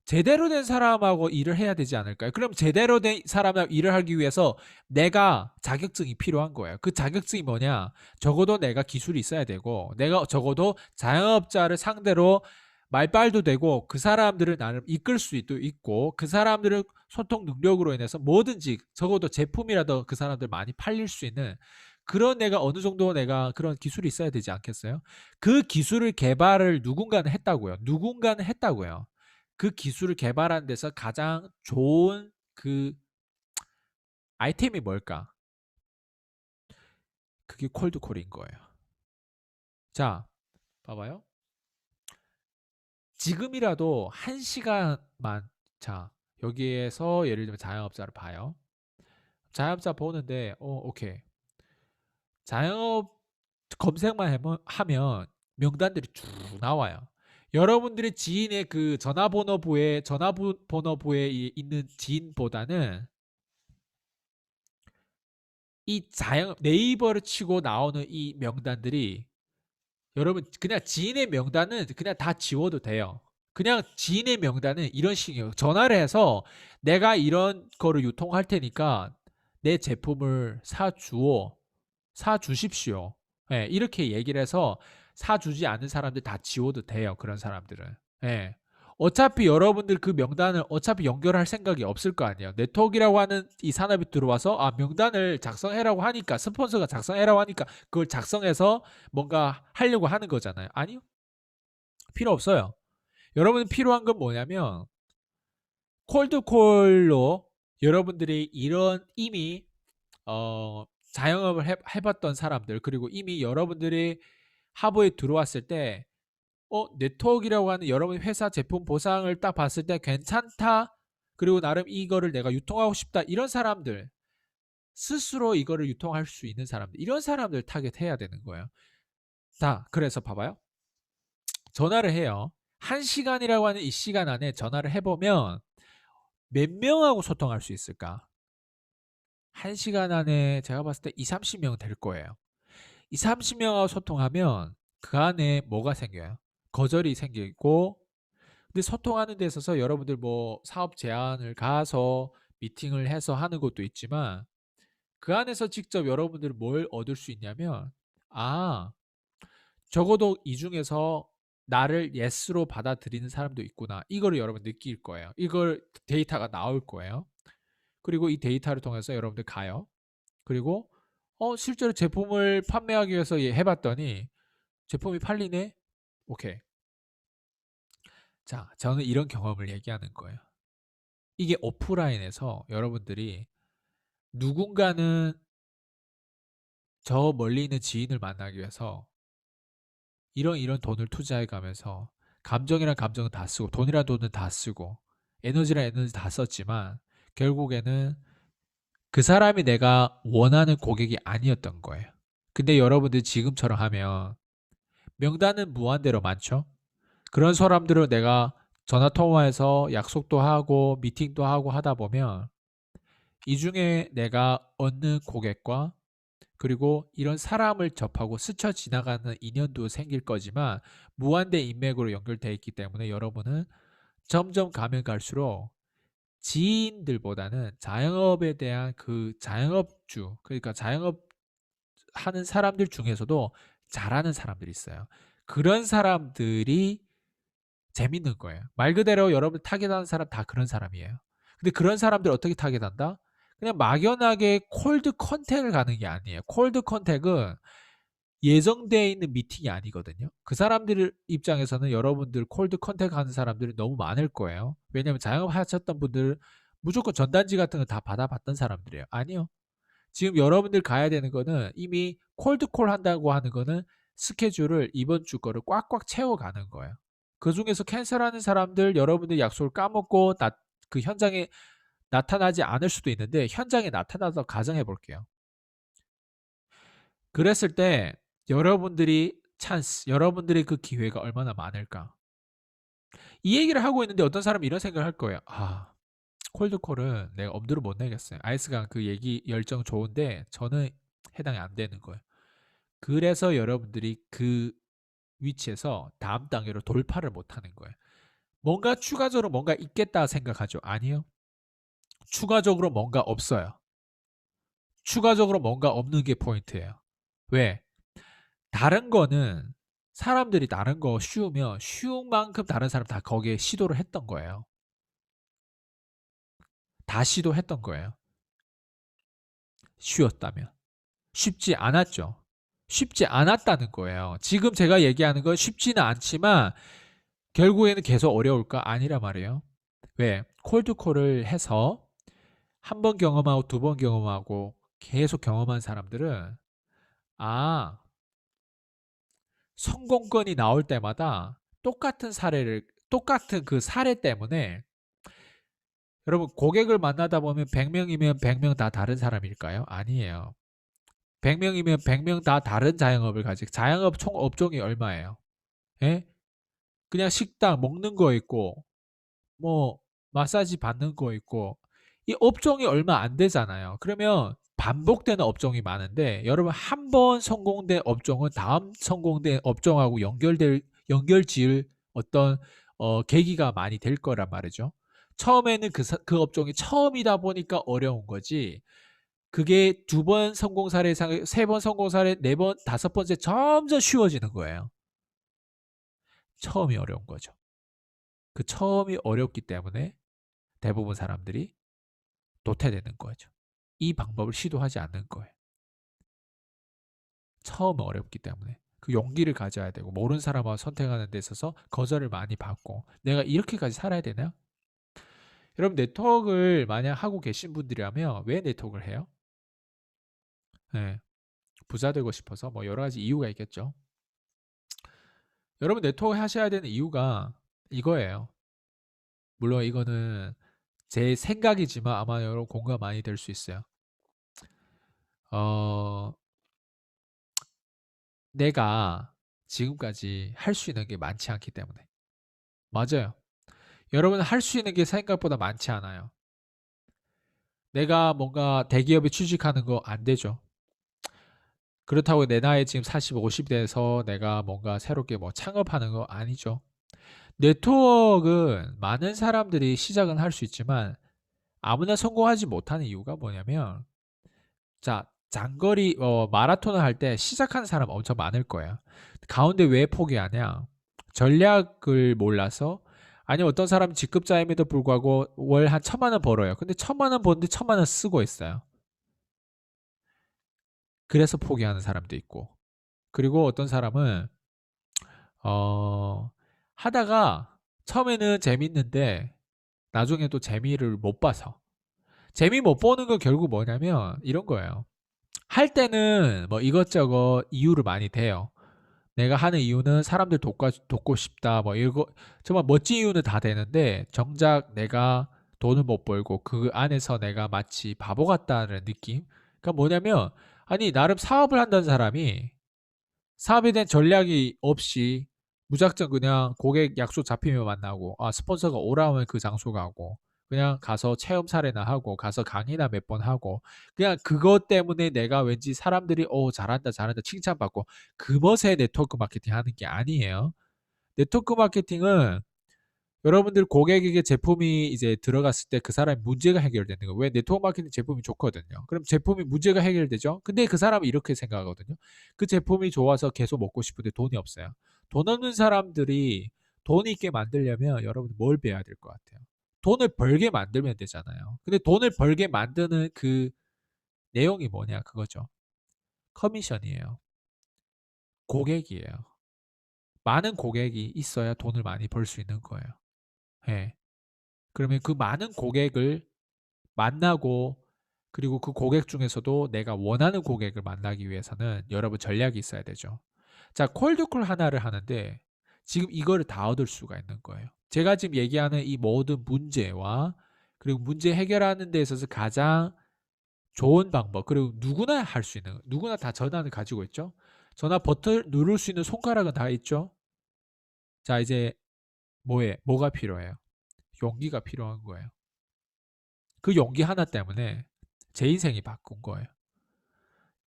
제대로 된 사람하고 일을 해야 되지 않을까요? 그럼 제대로 된 사람하고 일을 하기 위해서 내가 자격증이 필요한 거예요. 그 자격증이 뭐냐? 적어도 내가 기술이 있어야 되고 내가 적어도 자영업자를 상대로 말빨도 되고 그 사람들을 나름 이끌 수도 있고 그 사람들을 소통 능력으로 인해서 뭐든지 적어도 제품이라도 그 사람들 많이 팔릴 수 있는 그런 내가 어느 정도 내가 그런 기술이 있어야 되지 않겠어요? 그 기술을 개발을 누군가는 했다고요. 누군가는 했다고요. 그 기술을 개발하는 데서 가장 좋은 그 아이템이 뭘까? 그게 콜드콜인 거예요. 자, 봐봐요. 지금이라도 1시간만 자, 여기에서 예를 들면 자영업자를 봐요. 자영업자 보는데 오케이. 자영업 검색만 하면 명단들이 쭉 나와요. 여러분들의 지인의 그 전화번호부에 있는 지인보다는 이 자영 네이버를 치고 나오는 이 명단들이 여러분 그냥 지인의 명단은 그냥 다 지워도 돼요. 그냥 지인의 명단은 이런 식이에요. 전화를 해서 내가 이런 거를 유통할 테니까 내 제품을 사주십시오. 예, 이렇게 얘기를 해서 사주지 않는 사람들 다 지워도 돼요. 그런 사람들은. 예. 어차피 여러분들 그 명단을 어차피 연결할 생각이 없을 거 아니에요. 네트워크라고 하는 이 산업이 들어와서 명단을 작성해라고 하니까 스폰서가 작성해라고 하니까 그걸 작성해서 뭔가 하려고 하는 거잖아요. 아니요. 필요 없어요. 여러분 필요한 건 뭐냐면 콜드콜로 여러분들이 이런 이미 자영업을 해봤던 사람들 그리고 이미 여러분들이 하부에 들어왔을 때 네트워크라고 하는 여러분 회사 제품 보상을 딱 봤을 때 괜찮다. 그리고 나름 이거를 내가 유통하고 싶다. 이런 사람들 스스로 이거를 유통할 수 있는 사람들 이런 사람들 타겟해야 되는 거예요. 자, 그래서 봐봐요. 전화를 해요. 1시간이라고 하는 이 시간 안에 전화를 해보면 몇 명하고 소통할 수 있을까? 1시간 안에 제가 봤을 때 2, 30명 될 거예요. 2, 30명하고 소통하면 그 안에 뭐가 생겨요? 거절이 생기고 근데 소통하는 데 있어서 여러분들 뭐 사업 제안을 가서 미팅을 해서 하는 것도 있지만 그 안에서 직접 여러분들이 뭘 얻을 수 있냐면 아 적어도 이 중에서 나를 예스로 받아들이는 사람도 있구나. 이거를 여러분 느낄 거예요. 이걸 데이터가 나올 거예요. 그리고 이 데이터를 통해서 여러분들 가요. 그리고 실제로 제품을 판매하기 위해서 해봤더니 제품이 팔리네? 오케이. 자, 저는 이런 경험을 얘기하는 거예요. 이게 오프라인에서 여러분들이 누군가는 저 멀리 있는 지인을 만나기 위해서 이런 돈을 투자해 가면서 감정이란 감정은 다 쓰고 돈이란 돈은 다 쓰고 에너지란 에너지 다 썼지만 결국에는 그 사람이 내가 원하는 고객이 아니었던 거예요. 근데 여러분들 지금처럼 하면 명단은 무한대로 많죠? 그런 사람들을 내가 전화 통화해서 약속도 하고 미팅도 하고 하다 보면 이 중에 내가 얻는 고객과 그리고 이런 사람을 접하고 스쳐 지나가는 인연도 생길 거지만 무한대 인맥으로 연결되어 있기 때문에 여러분은 점점 가면 갈수록 지인들보다는 자영업에 대한 그 자영업주 그러니까 자영업 하는 사람들 중에서도 잘하는 사람들이 있어요. 그런 사람들이 재밌는 거예요. 말 그대로 여러분 타겟하는 사람 다 그런 사람이에요. 근데 그런 사람들 어떻게 타겟한다? 그냥 막연하게 콜드 컨택을 가는 게 아니에요. 콜드 컨택은 예정되어 있는 미팅이 아니거든요. 그 사람들 입장에서는 여러분들 콜드 컨택하는 사람들이 너무 많을 거예요. 왜냐하면 자영업 하셨던 분들 무조건 전단지 같은 거 다 받아봤던 사람들이에요. 아니요. 지금 여러분들 가야 되는 거는 이미 콜드콜 한다고 하는 거는 스케줄을 이번 주 거를 꽉꽉 채워가는 거예요. 그 중에서 캔슬하는 사람들 여러분들 약속을 까먹고 그 현장에 나타나지 않을 수도 있는데 현장에 나타나서 가정해 볼게요. 그랬을 때 여러분들이 그 기회가 얼마나 많을까? 이 얘기를 하고 있는데 어떤 사람이 이런 생각을 할 거예요. 콜드콜은 내가 엄두를 못 내겠어요. 아이스가 그 얘기 열정 좋은데 저는 해당이 안 되는 거예요. 그래서 여러분들이 그 위치에서 다음 단계로 돌파를 못 하는 거예요. 뭔가 추가적으로 뭔가 있겠다 생각하죠. 아니요. 추가적으로 뭔가 없어요. 추가적으로 뭔가 없는 게 포인트예요. 왜? 다른 거는 사람들이 다른 거 쉬우면 쉬운 만큼 다른 사람 다 거기에 시도를 했던 거예요. 다 시도했던 거예요. 쉬웠다면. 쉽지 않았죠. 쉽지 않았다는 거예요. 지금 제가 얘기하는 건 쉽지는 않지만 결국에는 계속 어려울까? 아니라 말이에요. 왜? 콜드콜을 해서 한 번 경험하고 두 번 경험하고 계속 경험한 사람들은 아, 성공건이 나올 때마다 똑같은 그 사례 때문에 여러분 고객을 만나다 보면 100명이면 100명 다 다른 사람일까요? 아니에요. 100명이면 100명 다 다른 자영업을 가지고 자영업 총 업종이 얼마예요? 예? 그냥 식당 먹는 거 있고 뭐 마사지 받는 거 있고 이 업종이 얼마 안 되잖아요. 그러면 반복되는 업종이 많은데 여러분 한 번 성공된 업종은 다음 성공된 업종하고 연결지을 어떤 계기가 많이 될 거란 말이죠. 처음에는 그 업종이 처음이다 보니까 어려운 거지. 그게 두 번 성공 사례, 세 번 성공 사례, 네 번, 다섯 번째 점점 쉬워지는 거예요. 처음이 어려운 거죠. 그 처음이 어렵기 때문에 대부분 사람들이 도태되는 거죠. 이 방법을 시도하지 않는 거예요. 처음 어렵기 때문에. 그 용기를 가져야 되고 모르는 사람과 선택하는 데 있어서 거절을 많이 받고 내가 이렇게까지 살아야 되나? 여러분 네트워크를 만약 하고 계신 분들이라면 왜 네트워크를 해요? 네, 부자 되고 싶어서 뭐 여러 가지 이유가 있겠죠. 여러분 네트워크 하셔야 되는 이유가 이거예요. 물론 이거는 제 생각이지만 아마 여러분 공감 많이 될 수 있어요. 어, 내가 지금까지 할 수 있는 게 많지 않기 때문에. 맞아요. 여러분 할 수 있는 게 생각보다 많지 않아요. 내가 뭔가 대기업에 취직하는 거 안 되죠. 그렇다고 내 나이 지금 40, 50 돼서 내가 뭔가 새롭게 뭐 창업하는 거 아니죠. 네트워크는 많은 사람들이 시작은 할 수 있지만 아무나 성공하지 못하는 이유가 뭐냐면 자, 장거리 마라톤을 할 때 시작하는 사람 엄청 많을 거예요. 가운데 왜 포기하냐? 전략을 몰라서 아니 어떤 사람 직급자임에도 불구하고 월 한 1,000만 원 벌어요. 근데 1,000만 원 버는데 1,000만 원 쓰고 있어요. 그래서 포기하는 사람도 있고. 그리고 어떤 사람은 어 하다가 처음에는 재밌는데 나중에 또 재미를 못 봐서 재미 못 보는 건 결국 뭐냐면 이런 거예요. 할 때는 뭐 이것저것 이유를 많이 대요. 내가 하는 이유는 사람들 돕고 싶다. 뭐 이거 정말 멋진 이유는 다 되는데 정작 내가 돈을 못 벌고 그 안에서 내가 마치 바보 같다는 느낌. 그러니까 뭐냐면 아니 나름 사업을 한다는 사람이 사업에 대한 전략이 없이 무작정 그냥 고객 약속 잡히면 만나고 스폰서가 오라면 그 장소 가고 그냥 가서 체험 사례나 하고 가서 강의나 몇 번 하고 그냥 그것 때문에 내가 왠지 사람들이 잘한다 잘한다 칭찬받고 그 멋에 네트워크 마케팅 하는 게 아니에요. 네트워크 마케팅은 여러분들 고객에게 제품이 이제 들어갔을 때 그 사람의 문제가 해결되는 거예요. 왜 네트워크 마케팅 제품이 좋거든요. 그럼 제품이 문제가 해결되죠. 근데 그 사람은 이렇게 생각하거든요. 그 제품이 좋아서 계속 먹고 싶은데 돈이 없어요. 돈 없는 사람들이 돈 있게 만들려면 여러분 뭘 배워야 될 것 같아요? 돈을 벌게 만들면 되잖아요. 근데 돈을 벌게 만드는 그 내용이 뭐냐 그거죠. 커미션이에요. 고객이에요. 많은 고객이 있어야 돈을 많이 벌 수 있는 거예요. 예. 그러면 그 많은 고객을 만나고 그리고 그 고객 중에서도 내가 원하는 고객을 만나기 위해서는 여러분 전략이 있어야 되죠. 자, 콜드콜 하나를 하는데 지금 이거를 다 얻을 수가 있는 거예요. 제가 지금 얘기하는 이 모든 문제와 그리고 문제 해결하는 데 있어서 가장 좋은 방법 그리고 누구나 할 수 있는 누구나 다 전화를 가지고 있죠. 전화 버튼 누를 수 있는 손가락은 다 있죠. 자, 이제 뭐가 필요해요? 용기가 필요한 거예요. 그 용기 하나 때문에 제 인생이 바꾼 거예요.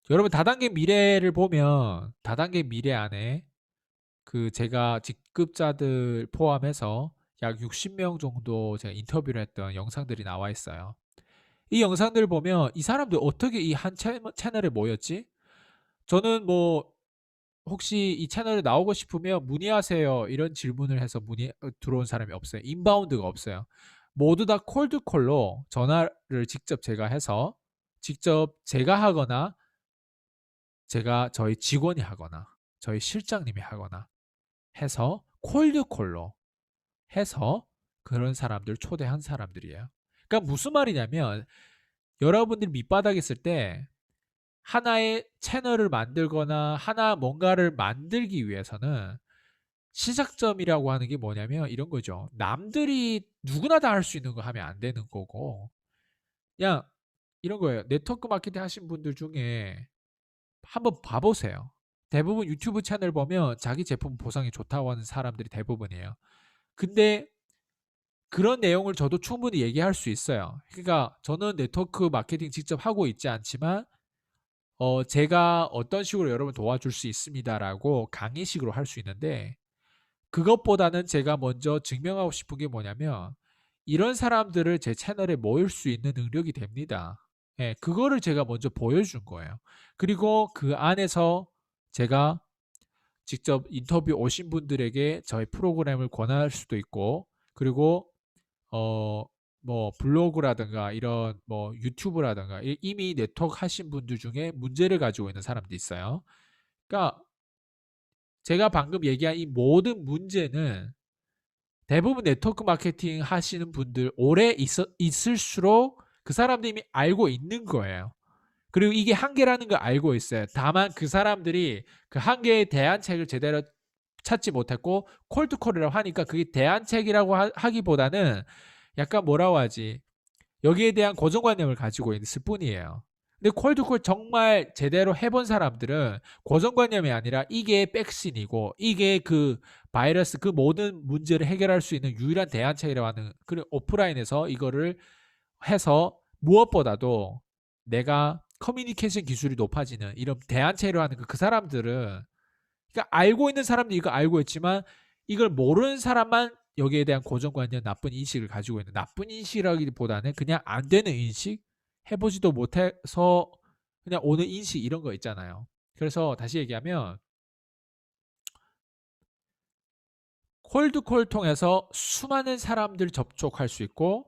여러분 다단계 미래를 보면 다단계 미래 안에 그 제가 직급자들 포함해서 약 60명 정도 제가 인터뷰를 했던 영상들이 나와 있어요. 이 영상들을 보면 이 사람들 어떻게 이 한 채널에 모였지? 저는 뭐 혹시 이 채널에 나오고 싶으면 문의하세요. 이런 질문을 해서 들어온 사람이 없어요. 인바운드가 없어요. 모두 다 콜드콜로 전화를 직접 제가 해서 직접 제가 하거나 제가 저희 직원이 하거나 저희 실장님이 하거나 해서 콜드콜로 해서 그런 사람들 초대한 사람들이에요. 그러니까 무슨 말이냐면 여러분들이 밑바닥에 있을 때 하나의 채널을 만들거나 하나 뭔가를 만들기 위해서는 시작점이라고 하는 게 뭐냐면 이런 거죠. 남들이 누구나 다 할 수 있는 거 하면 안 되는 거고 그냥 이런 거예요. 네트워크 마케팅 하신 분들 중에 한번 봐보세요. 대부분 유튜브 채널 보면 자기 제품 보상이 좋다고 하는 사람들이 대부분이에요. 근데 그런 내용을 저도 충분히 얘기할 수 있어요. 그러니까 저는 네트워크 마케팅 직접 하고 있지 않지만 제가 어떤 식으로 여러분 도와줄 수 있습니다라고 강의식으로 할 수 있는데 그것보다는 제가 먼저 증명하고 싶은 게 뭐냐면 이런 사람들을 제 채널에 모일 수 있는 능력이 됩니다. 예, 그거를 제가 먼저 보여준 거예요. 그리고 그 안에서 제가 직접 인터뷰 오신 분들에게 저희 프로그램을 권할 수도 있고 그리고 어 뭐 블로그라든가 이런 뭐 유튜브라든가 이미 네트워크 하신 분들 중에 문제를 가지고 있는 사람도 있어요. 그러니까 제가 방금 얘기한 이 모든 문제는 대부분 네트워크 마케팅 하시는 분들 오래 있을수록 그 사람들이 이미 알고 있는 거예요. 그리고 이게 한계라는 걸 알고 있어요. 다만 그 사람들이 그 한계에 대안책을 제대로 찾지 못했고 콜드콜이라고 하니까 그게 대안책이라고 하기보다는 약간 뭐라고 하지? 여기에 대한 고정관념을 가지고 있을 뿐이에요. 근데 콜드콜 정말 제대로 해본 사람들은 고정관념이 아니라 이게 백신이고 이게 그 바이러스 그 모든 문제를 해결할 수 있는 유일한 대안책이라고 하는 그런 오프라인에서 이거를 해서 무엇보다도 내가 커뮤니케이션 기술이 높아지는 이런 대안책이라고 하는 그 사람들은 그러니까 알고 있는 사람들이 이거 알고 있지만 이걸 모르는 사람만 여기에 대한 고정관념, 나쁜 인식을 가지고 있는 나쁜 인식이라기보다는 그냥 안 되는 인식, 해보지도 못해서 그냥 오는 인식 이런 거 있잖아요. 그래서 다시 얘기하면 콜드콜 통해서 수많은 사람들 접촉할 수 있고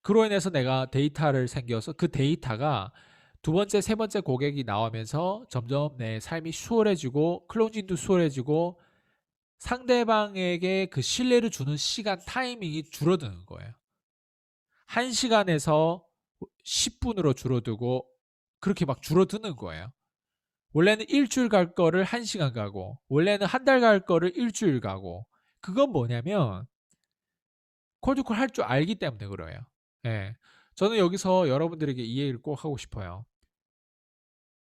그로 인해서 내가 데이터를 생겨서 그 데이터가 두 번째, 세 번째 고객이 나오면서 점점 내 삶이 수월해지고 클로징도 수월해지고 상대방에게 그 신뢰를 주는 시간 타이밍이 줄어드는 거예요. 1시간에서 10분으로 줄어들고 그렇게 막 줄어드는 거예요. 원래는 일주일 갈 거를 1시간 가고 원래는 한 달 갈 거를 일주일 가고 그건 뭐냐면 콜드콜 할 줄 알기 때문에 그래요. 예. 저는 여기서 여러분들에게 이 얘기를 꼭 하고 싶어요.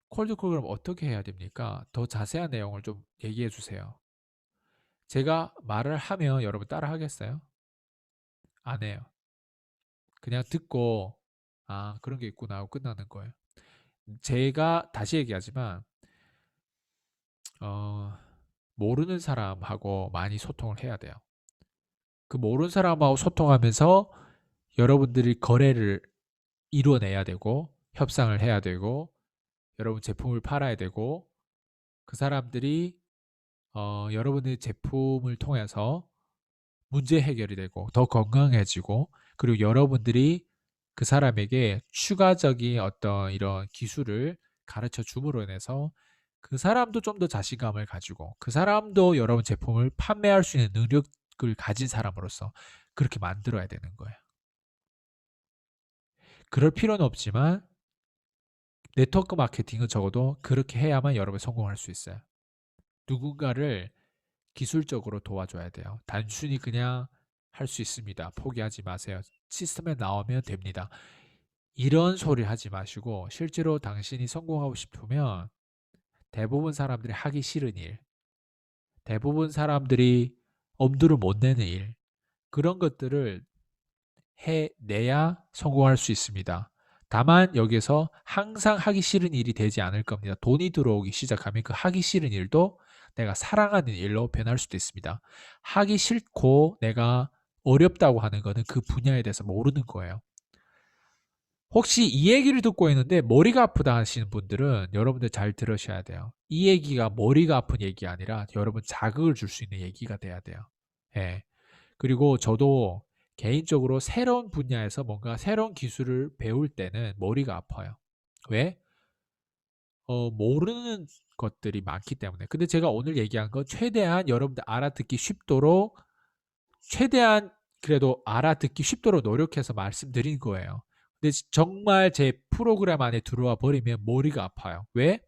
콜드콜 그럼 어떻게 해야 됩니까? 더 자세한 내용을 좀 얘기해 주세요. 제가 말을 하면 여러분 따라 하겠어요? 안 해요. 그냥 듣고 아 그런 게 있구나 하고 끝나는 거예요. 제가 다시 얘기하지만 어, 모르는 사람하고 많이 소통을 해야 돼요. 그 모르는 사람하고 소통하면서 여러분들이 거래를 이뤄내야 되고 협상을 해야 되고 여러분 제품을 팔아야 되고 그 사람들이 여러분의 제품을 통해서 문제 해결이 되고 더 건강해지고 그리고 여러분들이 그 사람에게 추가적인 어떤 이런 기술을 가르쳐 줌으로 인해서 그 사람도 좀 더 자신감을 가지고 그 사람도 여러분 제품을 판매할 수 있는 능력을 가진 사람으로서 그렇게 만들어야 되는 거예요. 그럴 필요는 없지만 네트워크 마케팅은 적어도 그렇게 해야만 여러분이 성공할 수 있어요. 누군가를 기술적으로 도와줘야 돼요. 단순히 그냥 할 수 있습니다. 포기하지 마세요. 시스템에 나오면 됩니다. 이런 소리 하지 마시고 실제로 당신이 성공하고 싶으면 대부분 사람들이 하기 싫은 일, 대부분 사람들이 엄두를 못 내는 일, 그런 것들을 해내야 성공할 수 있습니다. 다만 여기서 항상 하기 싫은 일이 되지 않을 겁니다. 돈이 들어오기 시작하면 그 하기 싫은 일도 내가 사랑하는 일로 변할 수도 있습니다. 하기 싫고 내가 어렵다고 하는 거는 그 분야에 대해서 모르는 거예요. 혹시 이 얘기를 듣고 있는데 머리가 아프다 하시는 분들은 여러분들 잘 들으셔야 돼요. 이 얘기가 머리가 아픈 얘기 아니라 여러분 자극을 줄 수 있는 얘기가 돼야 돼요. 예. 그리고 저도 개인적으로 새로운 분야에서 뭔가 새로운 기술을 배울 때는 머리가 아파요. 왜? 모르는 것들이 많기 때문에. 근데 제가 오늘 얘기한 건 최대한 여러분들 알아듣기 쉽도록 최대한 그래도 알아듣기 쉽도록 노력해서 말씀드린 거예요. 근데 정말 제 프로그램 안에 들어와 버리면 머리가 아파요. 왜?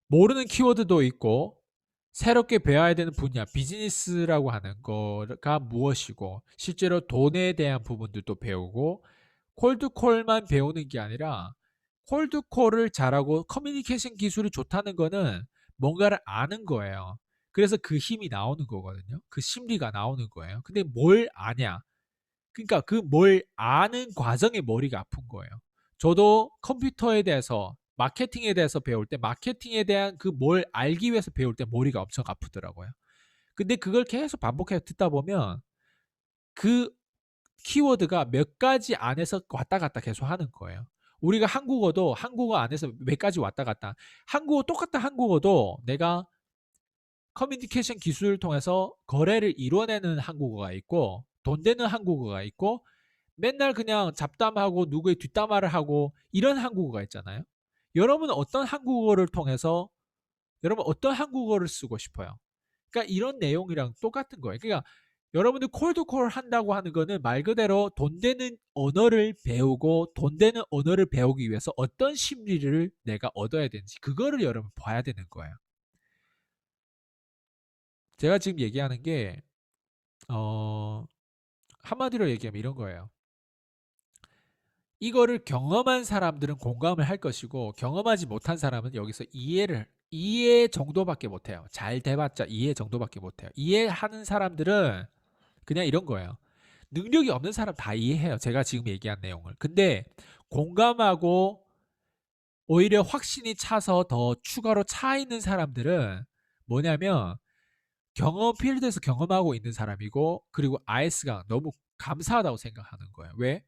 모르는 키워드도 있고 새롭게 배워야 되는 분야, 비즈니스라고 하는 거가 무엇이고 실제로 돈에 대한 부분들도 배우고 콜드콜만 배우는 게 아니라 콜드콜을 잘하고 커뮤니케이션 기술이 좋다는 거는 뭔가를 아는 거예요. 그래서 그 힘이 나오는 거거든요. 그 심리가 나오는 거예요. 근데 뭘 아냐? 그러니까 그 뭘 아는 과정에 머리가 아픈 거예요. 저도 컴퓨터에 대해서 마케팅에 대해서 배울 때 마케팅에 대한 그 뭘 알기 위해서 배울 때 머리가 엄청 아프더라고요. 근데 그걸 계속 반복해서 듣다 보면 그 키워드가 몇 가지 안에서 왔다 갔다 계속 하는 거예요. 우리가 한국어도 한국어 안에서 몇 가지 왔다 갔다. 한국어 똑같은 한국어도 내가 커뮤니케이션 기술을 통해서 거래를 이뤄내는 한국어가 있고 돈 되는 한국어가 있고 맨날 그냥 잡담하고 누구의 뒷담화를 하고 이런 한국어가 있잖아요. 여러분은 어떤 한국어를 통해서 여러분 어떤 한국어를 쓰고 싶어요? 그러니까 이런 내용이랑 똑같은 거예요. 그러니까 여러분들 콜드콜 한다고 하는 거는 말 그대로 돈 되는 언어를 배우고 돈 되는 언어를 배우기 위해서 어떤 심리를 내가 얻어야 되는지 그거를 여러분 봐야 되는 거예요. 제가 지금 얘기하는 게 한마디로 얘기하면 이런 거예요. 이거를 경험한 사람들은 공감을 할 것이고 경험하지 못한 사람은 여기서 이해 정도밖에 못해요. 잘 돼봤자 이해 정도밖에 못해요. 이해하는 사람들은 그냥 이런 거예요. 능력이 없는 사람 다 이해해요. 제가 지금 얘기한 내용을. 근데 공감하고 오히려 확신이 차서 더 추가로 차 있는 사람들은 뭐냐면 경험 필드에서 경험하고 있는 사람이고 그리고 IS가 너무 감사하다고 생각하는 거예요. 왜?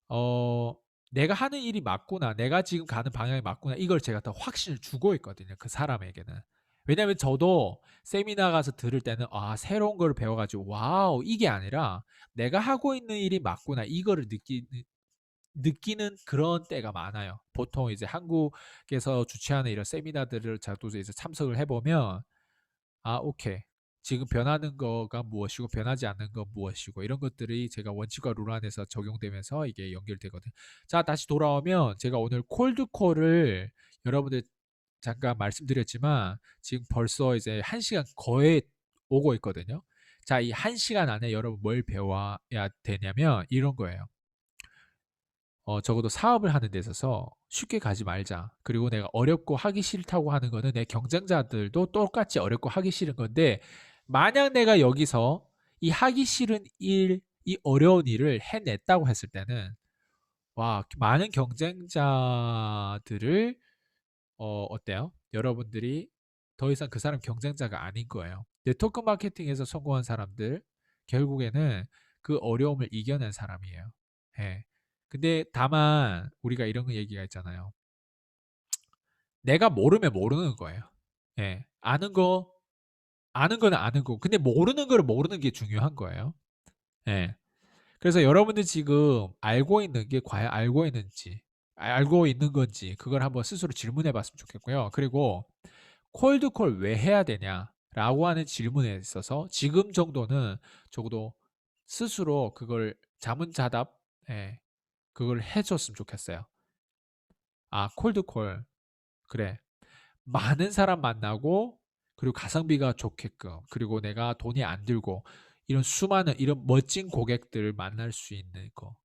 어, 내가 하는 일이 맞구나. 내가 지금 가는 방향이 맞구나. 이걸 제가 더 확신을 주고 있거든요. 그 사람에게는. 왜냐면 저도 세미나 가서 들을 때는 새로운 걸 배워가지고 와우 이게 아니라 내가 하고 있는 일이 맞구나. 이거를 느끼는 그런 때가 많아요. 보통 이제 한국에서 주최하는 이런 세미나들을 저도 이제 참석을 해보면 오케이. 지금 변하는 거가 무엇이고 변하지 않는 건 무엇이고 이런 것들이 제가 원칙과 룰 안에서 적용되면서 이게 연결되거든요. 자, 다시 돌아오면 제가 오늘 콜드콜을 여러분들 잠깐 말씀드렸지만 지금 벌써 이제 1시간 거의 오고 있거든요. 자, 이 1시간 안에 여러분 뭘 배워야 되냐면 이런 거예요. 적어도 사업을 하는 데 있어서 쉽게 가지 말자. 그리고 내가 어렵고 하기 싫다고 하는 거는 내 경쟁자들도 똑같이 어렵고 하기 싫은 건데 만약 내가 여기서 이 하기 싫은 일, 이 어려운 일을 해냈다고 했을 때는 많은 경쟁자들을 어때요? 여러분들이 더 이상 그 사람 경쟁자가 아닌 거예요. 네트워크 마케팅에서 성공한 사람들 결국에는 그 어려움을 이겨낸 사람이에요. 예. 근데 다만 우리가 이런 얘기가 있잖아요. 내가 모르면 모르는 거예요. 예. 아는 거는 아는 거고. 근데 모르는 거를 모르는 게 중요한 거예요. 예. 그래서 여러분들 지금 알고 있는 게 과연 알고 있는지, 알고 있는 건지 그걸 한번 스스로 질문해 봤으면 좋겠고요. 그리고 콜드콜 왜 해야 되냐라고 하는 질문에 있어서 지금 정도는 적어도 스스로 그걸 자문자답 그걸 해줬으면 좋겠어요. 콜드콜. 그래. 많은 사람 만나고 그리고 가성비가 좋게끔 그리고 내가 돈이 안 들고 이런 수많은 이런 멋진 고객들을 만날 수 있는 거.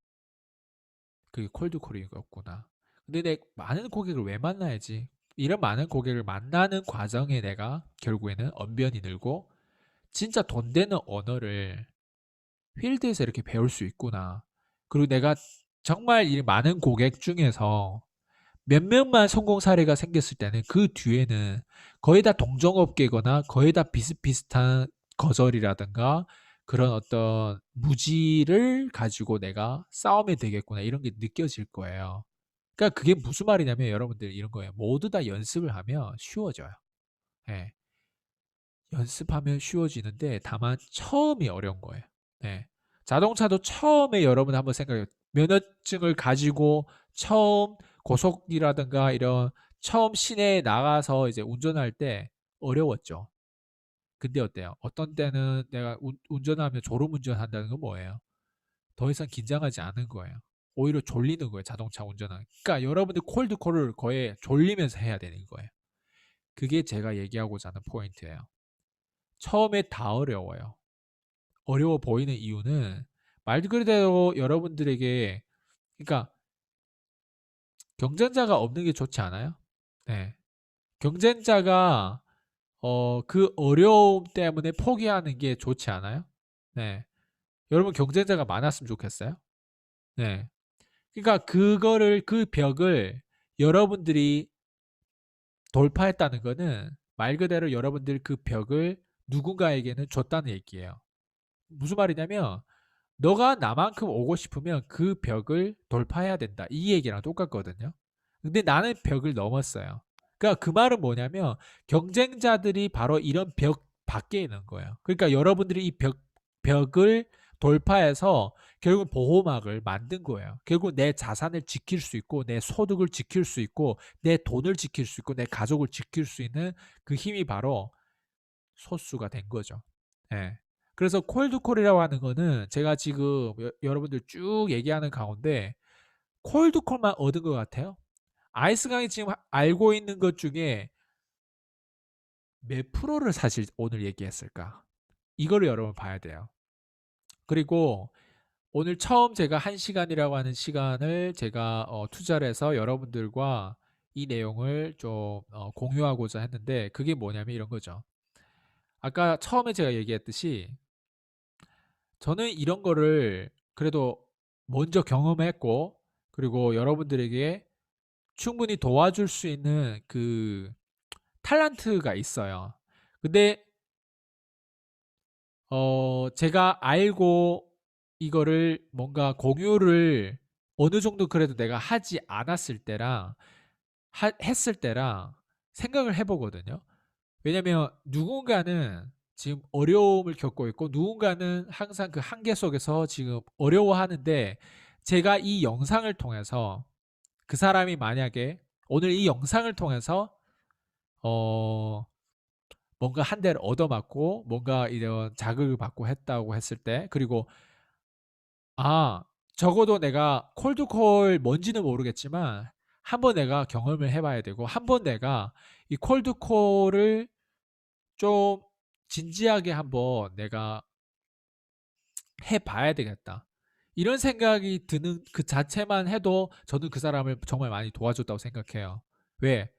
그게 콜드콜이었구나. 근데 내 많은 고객을 왜 만나야지? 이런 많은 고객을 만나는 과정에 내가 결국에는 언변이 늘고 진짜 돈 되는 언어를 필드에서 이렇게 배울 수 있구나. 그리고 내가 정말 이 많은 고객 중에서 몇 명만 성공 사례가 생겼을 때는 그 뒤에는 거의 다 동종업계거나 거의 다 비슷비슷한 거절이라든가 그런 어떤 무지를 가지고 내가 싸우면 되겠구나 이런 게 느껴질 거예요. 그러니까 그게 무슨 말이냐면 여러분들 이런 거예요. 모두 다 연습을 하면 쉬워져요. 예. 연습하면 쉬워지는데 다만 처음이 어려운 거예요. 네. 자동차도 처음에 여러분 한번 생각해요. 면허증을 가지고 처음 고속이라든가 이런 처음 시내에 나가서 이제 운전할 때 어려웠죠. 근데 어때요? 어떤 때는 내가 운전하면 졸음운전 한다는 건 뭐예요? 더 이상 긴장하지 않은 거예요. 오히려 졸리는 거예요. 자동차 운전은. 그러니까 여러분들 콜드콜을 거의 졸리면서 해야 되는 거예요. 그게 제가 얘기하고자 하는 포인트예요. 처음에 다 어려워요. 어려워 보이는 이유는 말 그대로 여러분들에게 그러니까 경쟁자가 없는 게 좋지 않아요? 네. 경쟁자가 그 어려움 때문에 포기하는 게 좋지 않아요? 네. 여러분 경쟁자가 많았으면 좋겠어요? 네. 그러니까 그 벽을 여러분들이 돌파했다는 거는 말 그대로 여러분들 그 벽을 누군가에게는 줬다는 얘기예요. 무슨 말이냐면 너가 나만큼 오고 싶으면 그 벽을 돌파해야 된다. 이 얘기랑 똑같거든요. 근데 나는 벽을 넘었어요. 그러니까 그 말은 뭐냐면 경쟁자들이 바로 이런 벽 밖에 있는 거예요. 그러니까 여러분들이 이 벽을 돌파해서 결국 보호막을 만든 거예요. 결국 내 자산을 지킬 수 있고 내 소득을 지킬 수 있고 내 돈을 지킬 수 있고 내 가족을 지킬 수 있는 그 힘이 바로 소수가 된 거죠. 예. 그래서 콜드콜이라고 하는 거는 제가 지금 여러분들 쭉 얘기하는 가운데 콜드콜만 얻은 것 같아요. 아이스강이 지금 알고 있는 것 중에 몇 프로를 사실 오늘 얘기했을까? 이거를 여러분 봐야 돼요. 그리고 오늘 처음 제가 1시간이라고 하는 시간을 제가 투자를 해서 여러분들과 이 내용을 좀 공유하고자 했는데 그게 뭐냐면 이런 거죠. 아까 처음에 제가 얘기했듯이 저는 이런 거를 그래도 먼저 경험했고 그리고 여러분들에게 충분히 도와줄 수 있는 그 탤런트가 있어요. 근데 제가 알고 이거를 뭔가 공유를 어느 정도 그래도 내가 하지 않았을 때랑 했을 때랑 생각을 해보거든요. 왜냐면 누군가는 지금 어려움을 겪고 있고 누군가는 항상 그 한계 속에서 지금 어려워하는데 제가 이 영상을 통해서 그 사람이 만약에 오늘 이 영상을 통해서 어 뭔가 한 대를 얻어맞고 뭔가 이런 자극을 받고 했다고 했을 때 그리고 아 적어도 내가 콜드콜 뭔지는 모르겠지만 한번 내가 경험을 해봐야 되고 한번 내가 이 콜드콜을 좀 진지하게 한번 내가 해봐야 되겠다. 이런 생각이 드는 그 자체만 해도 저는 그 사람을 정말 많이 도와줬다고 생각해요. 왜?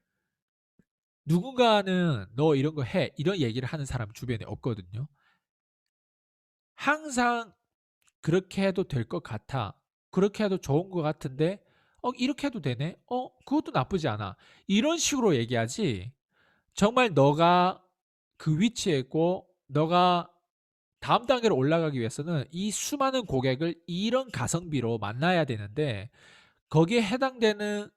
누군가는 너 이런 거 해. 이런 얘기를 하는 사람 주변에 없거든요. 항상 그렇게 해도 될 것 같아. 그렇게 해도 좋은 것 같은데, 이렇게 해도 되네? 그것도 나쁘지 않아. 이런 식으로 얘기하지. 정말 너가 그 위치에 있고, 너가 다음 단계로 올라가기 위해서는 이 수많은 고객을 이런 가성비로 만나야 되는데 거기에 해당되는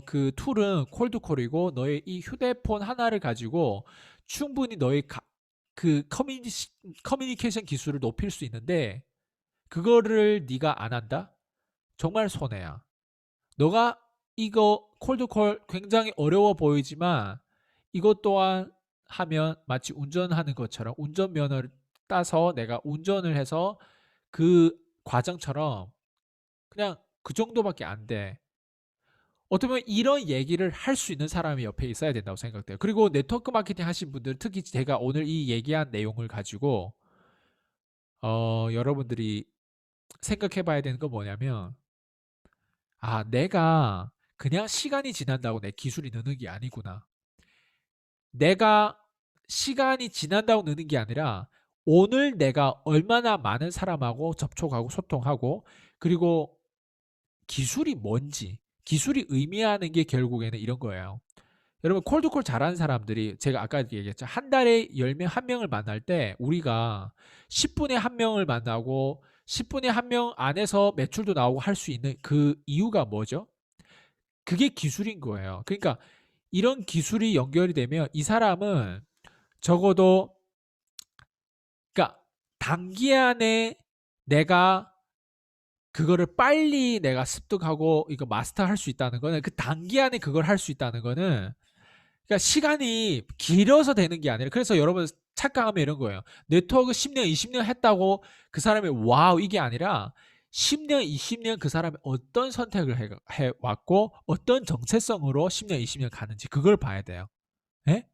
그 툴은 콜드콜이고 너의 이 휴대폰 하나를 가지고 충분히 너의 그 커뮤니케이션 기술을 높일 수 있는데 그거를 네가 안 한다? 정말 손해야. 너가 이거 콜드콜 굉장히 어려워 보이지만 이것 또한 하면 마치 운전하는 것처럼 운전면허를 따서 내가 운전을 해서 그 과정처럼 그냥 그 정도밖에 안 돼. 어떻게 보면 이런 얘기를 할 수 있는 사람이 옆에 있어야 된다고 생각돼요. 그리고 네트워크 마케팅 하신 분들 특히 제가 오늘 이 얘기한 내용을 가지고 여러분들이 생각해 봐야 되는 건 뭐냐면 내가 그냥 시간이 지난다고 내 기술이 느는 게 아니구나. 내가 시간이 지난다고 느는 게 아니라 오늘 내가 얼마나 많은 사람하고 접촉하고 소통하고 그리고 기술이 뭔지 기술이 의미하는 게 결국에는 이런 거예요. 여러분 콜드콜 잘하는 사람들이 제가 아까 얘기했죠. 한 달에 10명, 한 명을 만날 때 우리가 10분에 한 명을 만나고 10분에 한 명 안에서 매출도 나오고 할 수 있는 그 이유가 뭐죠? 그게 기술인 거예요. 그러니까 이런 기술이 연결이 되면 이 사람은 적어도 그러니까 단기안에 내가 그거를 빨리 내가 습득하고 이거 마스터할 수 있다는 거는 그 단기안에 그걸 할 수 있다는 거는 그러니까 시간이 길어서 되는 게 아니라 그래서 여러분 착각하면 이런 거예요. 네트워크 10년, 20년 했다고 그 사람이 와우 이게 아니라 10년, 20년 그 사람이 어떤 선택을 해왔고 어떤 정체성으로 10년, 20년 가는지 그걸 봐야 돼요. 예?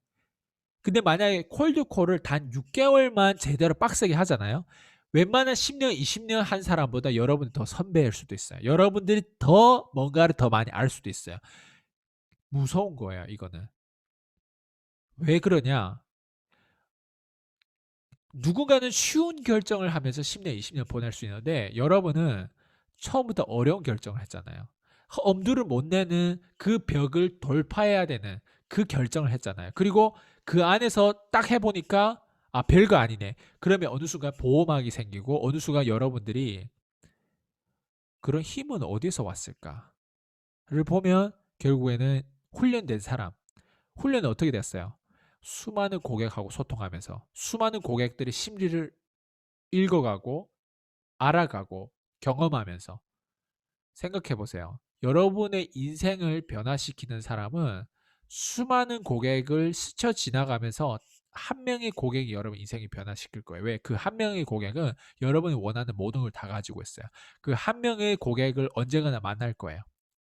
근데 만약에 콜드콜을 단 6개월만 제대로 빡세게 하잖아요. 웬만한 10년, 20년 한 사람보다 여러분이 더 선배일 수도 있어요. 여러분들이 더 뭔가를 더 많이 알 수도 있어요. 무서운 거예요, 이거는. 왜 그러냐? 누군가는 쉬운 결정을 하면서 10년, 20년 보낼 수 있는데 여러분은 처음부터 어려운 결정을 했잖아요. 엄두를 못 내는 그 벽을 돌파해야 되는 그 결정을 했잖아요. 그리고 그 안에서 딱 해보니까 아, 별거 아니네. 그러면 어느 순간 보호막이 생기고 어느 순간 여러분들이 그런 힘은 어디서 왔을까를 보면 결국에는 훈련된 사람. 훈련은 어떻게 됐어요? 수많은 고객하고 소통하면서 수많은 고객들의 심리를 읽어가고 알아가고 경험하면서 생각해 보세요. 여러분의 인생을 변화시키는 사람은 수많은 고객을 스쳐 지나가면서 한 명의 고객이 여러분 인생을 변화시킬 거예요. 왜? 그 한 명의 고객은 여러분이 원하는 모든 걸 다 가지고 있어요. 그 한 명의 고객을 언젠가나 만날 거예요.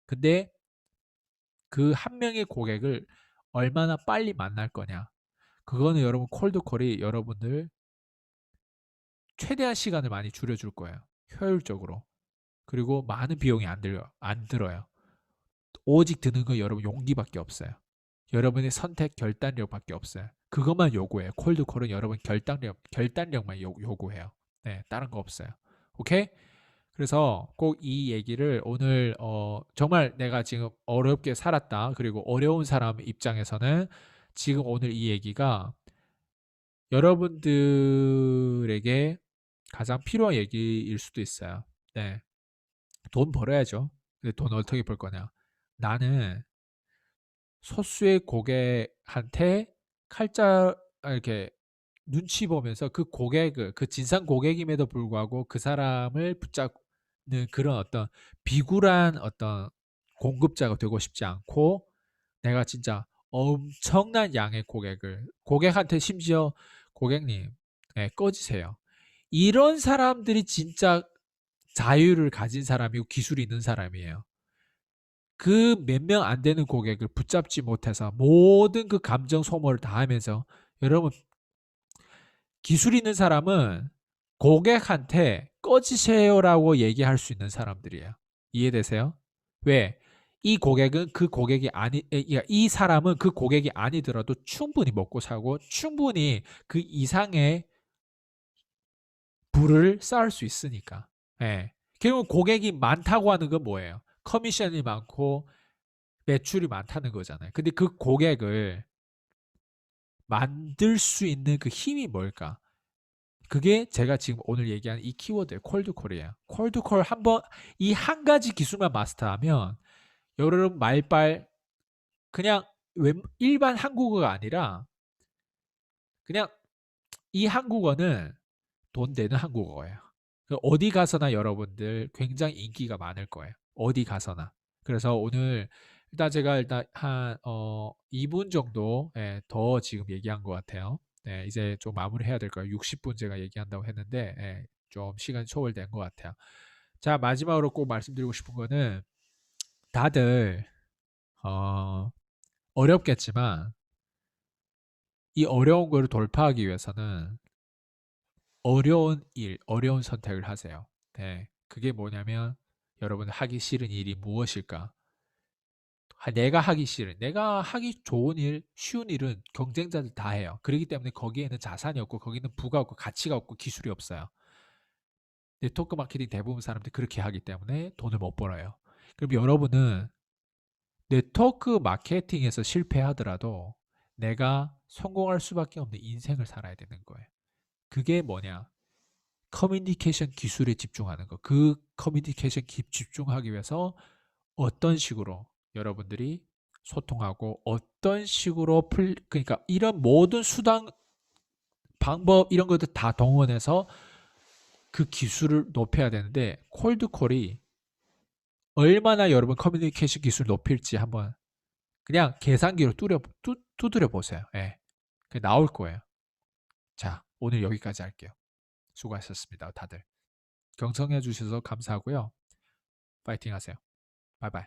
근데 그 한 명의 고객을 얼마나 빨리 만날 거냐. 그거는 여러분 콜드콜이 여러분들 최대한 시간을 많이 줄여줄 거예요. 효율적으로. 그리고 많은 비용이 안 들어요. 오직 드는 건 여러분 용기밖에 없어요. 여러분의 선택 결단력밖에 없어요. 그것만 요구해요. 콜드콜은 여러분 결단력만 요구해요. 네, 다른 거 없어요. 오케이? 그래서 꼭 이 얘기를 오늘 정말 내가 지금 어렵게 살았다. 그리고 어려운 사람 입장에서는 지금 오늘 이 얘기가 여러분들에게 가장 필요한 얘기일 수도 있어요. 네. 돈 벌어야죠. 근데 돈 어떻게 벌 거냐? 나는 소수의 고객한테 칼자 이렇게 눈치 보면서 그 고객을 그 진상 고객임에도 불구하고 그 사람을 붙잡는 그런 어떤 비굴한 어떤 공급자가 되고 싶지 않고 내가 진짜 엄청난 양의 고객한테 심지어 고객님 꺼지세요. 이런 사람들이 진짜 자유를 가진 사람이고 기술이 있는 사람이에요. 그 몇 명 안 되는 고객을 붙잡지 못해서 모든 그 감정 소모를 다 하면서 여러분 기술 있는 사람은 고객한테 꺼지세요라고 얘기할 수 있는 사람들이에요. 이해되세요? 왜? 이 고객은 그 고객이 이 사람은 그 고객이 아니더라도 충분히 먹고 살고 충분히 그 이상의 부를 쌓을 수 있으니까. 예. 결국 고객이 많다고 하는 건 뭐예요? 커미션이 많고 매출이 많다는 거잖아요. 근데 그 고객을 만들 수 있는 그 힘이 뭘까? 그게 제가 지금 오늘 얘기한 이 키워드예요. 콜드콜이에요. 콜드콜 한번 이 한 가지 기술만 마스터하면 여러분 말빨 그냥 일반 한국어가 아니라 그냥 이 한국어는 돈 되는 한국어예요. 어디 가서나 여러분들 굉장히 인기가 많을 거예요. 어디 가서나. 그래서 오늘 일단 제가 일단 한 2분 정도 더 지금 얘기한 것 같아요. 네, 이제 좀 마무리해야 될 거예요. 60분 제가 얘기한다고 했는데 좀 시간이 초월된 것 같아요. 자, 마지막으로 꼭 말씀드리고 싶은 거는 다들 어, 어렵겠지만 이 어려운 거를 돌파하기 위해서는 어려운 일, 어려운 선택을 하세요. 네. 그게 뭐냐면 여러분 하기 싫은 일이 무엇일까? 내가 하기 싫은, 내가 하기 좋은 일, 쉬운 일은 경쟁자들 다 해요. 그렇기 때문에 거기에는 자산이 없고 거기는 부가 없고 가치가 없고 기술이 없어요. 네트워크 마케팅 대부분 사람들이 그렇게 하기 때문에 돈을 못 벌어요. 그럼 여러분은 네트워크 마케팅에서 실패하더라도 내가 성공할 수밖에 없는 인생을 살아야 되는 거예요. 그게 뭐냐? 커뮤니케이션 기술에 집중하는 거. 그 커뮤니케이션 집중하기 위해서 어떤 식으로 여러분들이 소통하고 어떤 식으로 그러니까 이런 모든 수단 방법 이런 것들 다 동원해서 그 기술을 높여야 되는데 콜드콜이 얼마나 여러분 커뮤니케이션 기술 높일지 한번 그냥 계산기로 두드려 보세요. 예. 그 나올 거예요. 자, 오늘 여기까지 할게요. 수고하셨습니다, 다들. 경청해 주셔서 감사하고요. 파이팅 하세요. 바이바이.